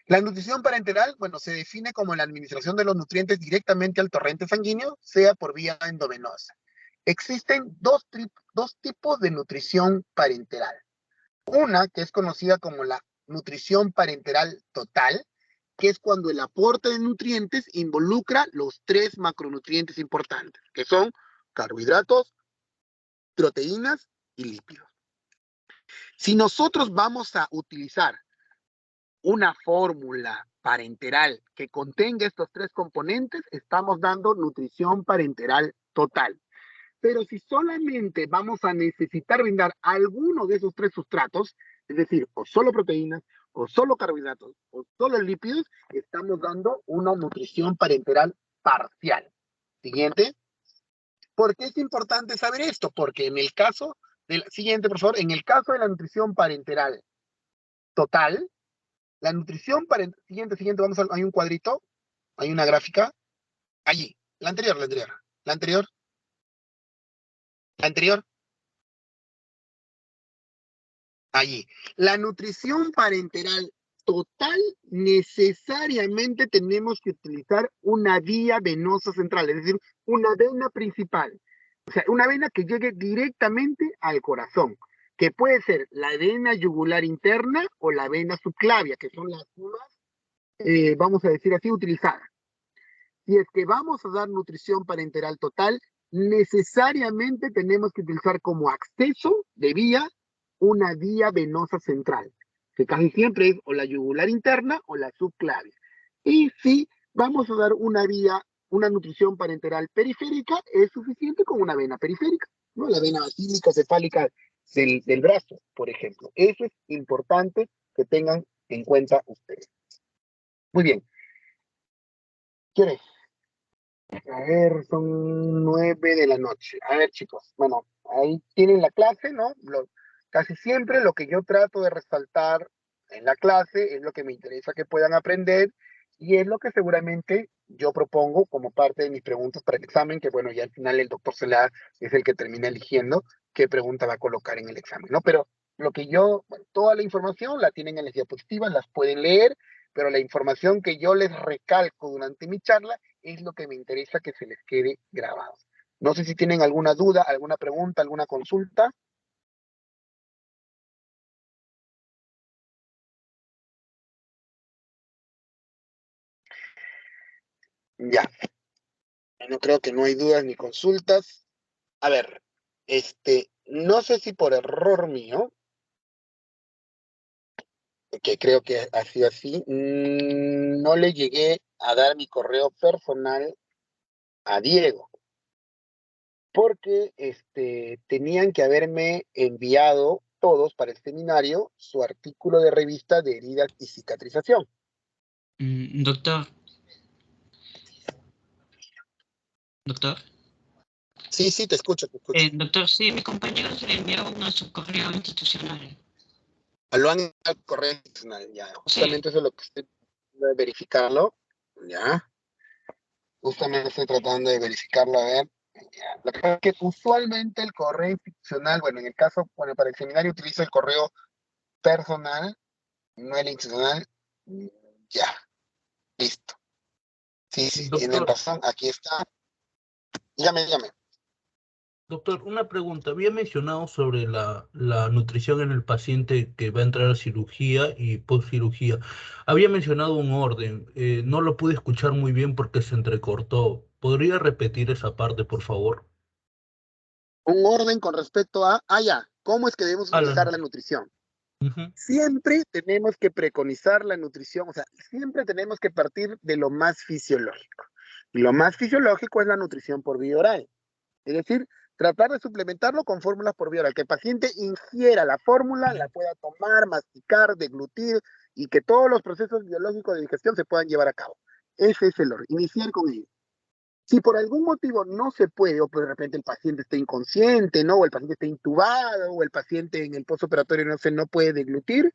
La nutrición parenteral, bueno, se define como la administración de los nutrientes directamente al torrente sanguíneo, sea por vía endovenosa. Existen dos tipos de nutrición parenteral. Una que es conocida como la nutrición parenteral total, que es cuando el aporte de nutrientes involucra los 3 macronutrientes importantes, que son carbohidratos, proteínas y lípidos. Si nosotros vamos a utilizar una fórmula parenteral que contenga estos 3 componentes, estamos dando nutrición parenteral total. Pero si solamente vamos a necesitar brindar alguno de esos 3 sustratos, es decir, o solo proteínas, o solo carbohidratos, o solo lípidos, estamos dando una nutrición parenteral parcial. Siguiente. ¿Por qué es importante saber esto? Porque en el caso siguiente, por favor, en el caso de la nutrición parenteral total, la nutrición parenteral, siguiente, hay un cuadrito, hay una gráfica, allí, la anterior, allí. La nutrición parenteral total, necesariamente tenemos que utilizar una vía venosa central, es decir, una vena principal. O sea, una vena que llegue directamente al corazón, que puede ser la vena yugular interna o la vena subclavia, que son las más, vamos a decir así, utilizadas. Si es que vamos a dar nutrición parenteral total, necesariamente tenemos que utilizar como acceso de vía una vía venosa central, que casi siempre es o la yugular interna o la subclavia. Y si vamos a dar una vía, una nutrición parenteral periférica, es suficiente con una vena periférica, ¿no? La vena basílica cefálica del brazo, por ejemplo. Eso es importante que tengan en cuenta ustedes. Muy bien. ¿Quieres? A ver, son 9 de la noche. A ver, chicos, bueno, ahí tienen la clase, ¿no? Casi siempre lo que yo trato de resaltar en la clase es lo que me interesa que puedan aprender y es lo que seguramente yo propongo como parte de mis preguntas para el examen, que bueno, ya al final el doctor Celá es el que termina eligiendo qué pregunta va a colocar en el examen, ¿no? Pero lo que yo, bueno, toda la información la tienen en las diapositivas, las pueden leer, pero la información que yo les recalco durante mi charla es lo que me interesa que se les quede grabado. No sé si tienen alguna duda, alguna pregunta, alguna consulta. Ya, no creo que no hay dudas ni consultas. A ver, no sé si por error mío, que creo que ha sido así, no le llegué a dar mi correo personal a Diego, porque tenían que haberme enviado todos para el seminario su artículo de revista de heridas y cicatrización. Doctor. Doctor. Sí, te escucho, te escucho. Doctor, sí, mi compañero se le envió a su correo institucional. Lo han enviado al correo institucional, ya. Justamente Sí. eso es lo que estoy tratando de verificarlo, ya. Justamente estoy tratando de verificarlo, a ver. Ya. Lo que pasa es que usualmente el correo institucional, bueno, en el caso, bueno, para el seminario utilizo el correo personal, no el institucional. Ya, listo. Sí, tienen Doctor, razón, aquí está. Dígame. doctor, una pregunta. Había mencionado sobre la nutrición en el paciente que va a entrar a cirugía y postcirugía. Había mencionado un orden. No lo pude escuchar muy bien porque se entrecortó. ¿Podría repetir esa parte, por favor? Un orden con respecto a, ya, ¿cómo es que debemos A la utilizar la nutrición. nutrición? Ujú. Siempre tenemos que preconizar la nutrición, o sea, siempre tenemos que partir de lo más fisiológico. Y lo más fisiológico es la nutrición por vía oral. Es decir, tratar de suplementarlo con fórmulas por vía oral, que el paciente ingiera la fórmula, la pueda tomar, masticar, deglutir y que todos los procesos biológicos de digestión se puedan llevar a cabo. Ese es el orden, iniciar con ello. Si por algún motivo no se puede, o de repente el paciente está inconsciente, ¿no? O el paciente está intubado, o el paciente en el postoperatorio no puede deglutir,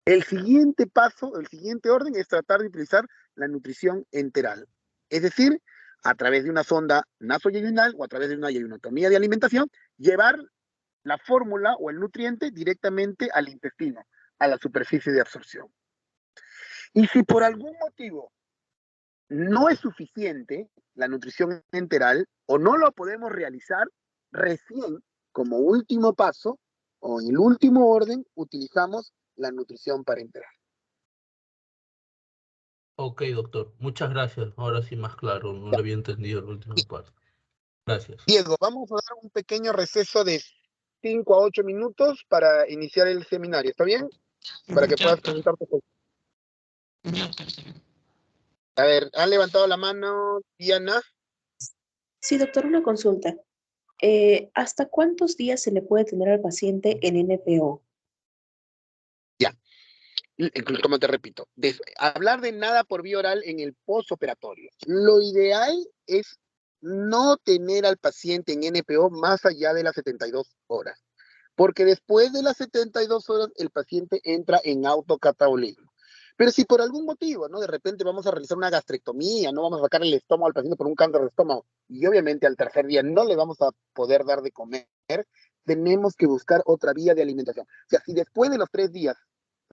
el siguiente paso, el siguiente orden es tratar de utilizar la nutrición enteral. Es decir, a través de una sonda nasoyeyunal o a través de una yeyunotomía de alimentación, llevar la fórmula o el nutriente directamente al intestino, a la superficie de absorción. Y si por algún motivo no es suficiente la nutrición enteral o no lo podemos realizar, recién como último paso o en el último orden utilizamos la nutrición parenteral. Ok, doctor. Muchas gracias. Ahora sí más claro. No le había entendido la última parte. Gracias. Diego, vamos a dar un pequeño receso de 5 a 8 minutos para iniciar el seminario, ¿está bien? Para que Ya, puedas doctor. preguntarte. Ya, doctor, está bien. A ver, ¿han levantado la mano, Diana? Sí, doctor, una consulta. ¿Hasta cuántos días se le puede tener al paciente en NPO? Ya, como te repito, hablar de nada por vía oral en el postoperatorio. Lo ideal es no tener al paciente en NPO más allá de las 72 horas, porque después de las 72 horas el paciente entra en autocatabolismo. Pero si por algún motivo, ¿no? De repente vamos a realizar una gastrectomía, no vamos a sacar el estómago al paciente por un cáncer de estómago, y obviamente al tercer día no le vamos a poder dar de comer, tenemos que buscar otra vía de alimentación. O sea, si después de los 3 días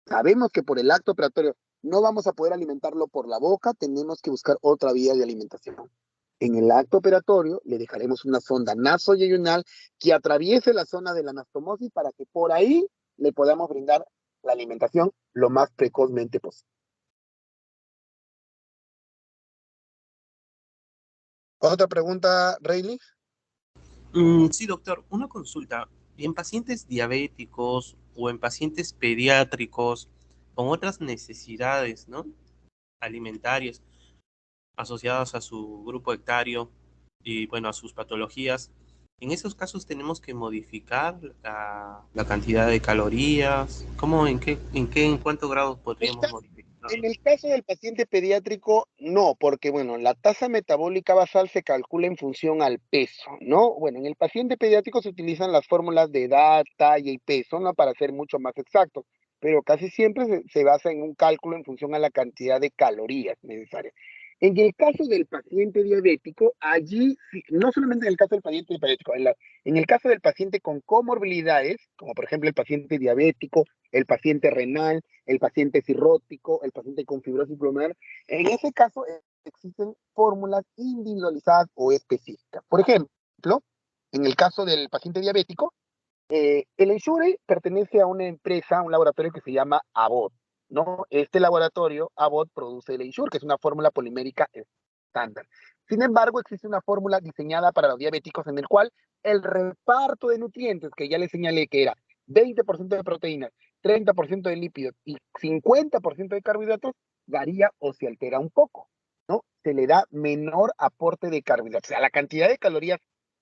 sabemos que por el acto operatorio no vamos a poder alimentarlo por la boca, tenemos que buscar otra vía de alimentación. En el acto operatorio le dejaremos una sonda nasoyeyunal que atraviese la zona de la anastomosis para que por ahí le podamos brindar la alimentación lo más precozmente posible. ¿Otra pregunta, Rayleigh? Sí, doctor, una consulta. En pacientes diabéticos o en pacientes pediátricos con otras necesidades, ¿no?, alimentarias asociadas a su grupo etario y, bueno, a sus patologías, en esos casos tenemos que modificar la cantidad de calorías. ¿Cómo, en cuántos grados podríamos modificar? En el caso del paciente pediátrico, no, porque bueno, la tasa metabólica basal se calcula en función al peso, ¿no? Bueno, en el paciente pediátrico se utilizan las fórmulas de edad, talla y peso, ¿no? Para ser mucho más exactos, pero casi siempre se basa en un cálculo en función a la cantidad de calorías necesarias. En el caso del paciente diabético, allí, no solamente en el caso del paciente diabético, en el caso del paciente con comorbilidades, como por ejemplo el paciente diabético, el paciente renal, el paciente cirrótico, el paciente con fibrosis pulmonar, en ese caso existen fórmulas individualizadas o específicas. Por ejemplo, en el caso del paciente diabético, el Ensure pertenece a una empresa, a un laboratorio que se llama Abbott, ¿no? Este laboratorio, Abbott, produce el Ensure, que es una fórmula polimérica estándar. Sin embargo, existe una fórmula diseñada para los diabéticos en el cual el reparto de nutrientes, que ya les señalé que era 20% de proteínas, 30% de lípidos y 50% de carbohidratos, varía o se altera un poco, ¿no? Se le da menor aporte de carbohidratos. O sea, la cantidad de calorías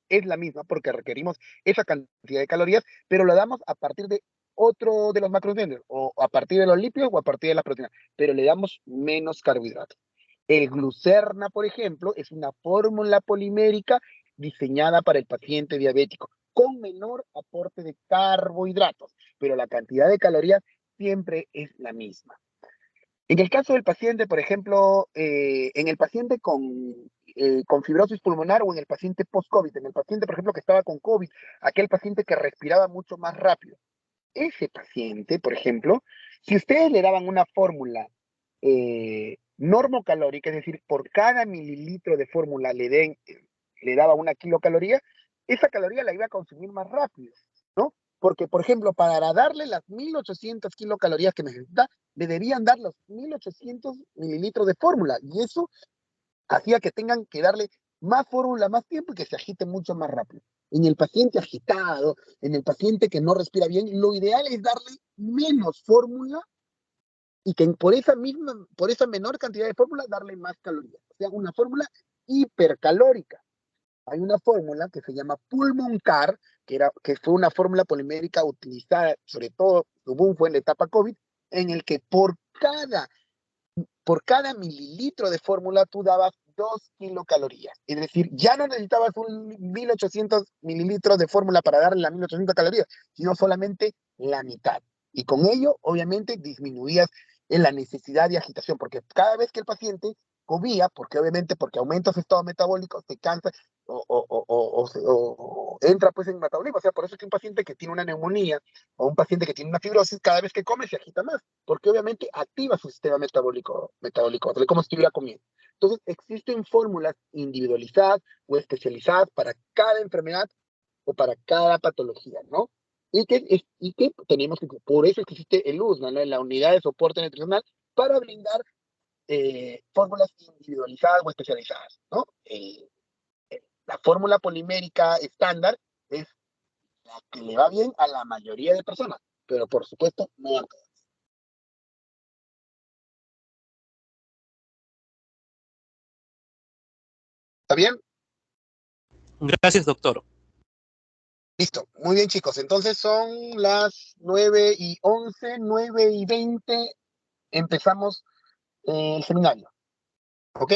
es la misma porque requerimos esa cantidad de calorías, pero la damos a partir de otro de los macronutrientes, o a partir de los lípidos o a partir de las proteínas, pero le damos menos carbohidratos. El Glucerna, por ejemplo, es una fórmula polimérica diseñada para el paciente diabético, con menor aporte de carbohidratos, pero la cantidad de calorías siempre es la misma. En el caso del paciente, por ejemplo, en el paciente con fibrosis pulmonar o en el paciente post-COVID, en el paciente, por ejemplo, que estaba con COVID, aquel paciente que respiraba mucho más rápido, ese paciente, por ejemplo, si ustedes le daban una fórmula normocalórica, es decir, por cada mililitro de fórmula le daba una kilocaloría, esa caloría la iba a consumir más rápido, ¿no? Porque, por ejemplo, para darle las 1800 kilocalorías que necesita, le debían dar los 1800 mililitros de fórmula, y eso hacía que tengan que darle más fórmula, más tiempo y que se agite mucho más rápido. En el paciente agitado, en el paciente que no respira bien, lo ideal es darle menos fórmula y que por esa menor cantidad de fórmula darle más calorías. O sea, una fórmula hipercalórica. Hay una fórmula que se llama Pulmoncar, que fue una fórmula polimérica utilizada, sobre todo, su boom fue en la etapa COVID, en el que por cada mililitro de fórmula tú dabas 2 kilocalorías. Es decir, ya no necesitabas un 1800 mililitros de fórmula para darle las 1800 calorías, sino solamente la mitad. Y con ello, obviamente, disminuías en la necesidad de agitación, porque cada vez que el paciente comía, porque aumenta su estado metabólico, se cansa o entra pues en metabolismo. O sea, por eso es que un paciente que tiene una neumonía o un paciente que tiene una fibrosis, cada vez que come se agita más, porque obviamente activa su sistema metabólico, como si estuviera comiendo. Entonces, existen fórmulas individualizadas o especializadas para cada enfermedad o para cada patología, ¿no? Y que tenemos que, por eso existe el USNA, ¿no? La unidad de soporte nutricional, para brindar fórmulas individualizadas o especializadas, ¿no? La fórmula polimérica estándar es la que le va bien a la mayoría de personas, pero por supuesto no a todas. ¿Está bien? Gracias, doctor. Listo, muy bien chicos, entonces son las 9:11, 9:20, empezamos el seminario, ¿ok?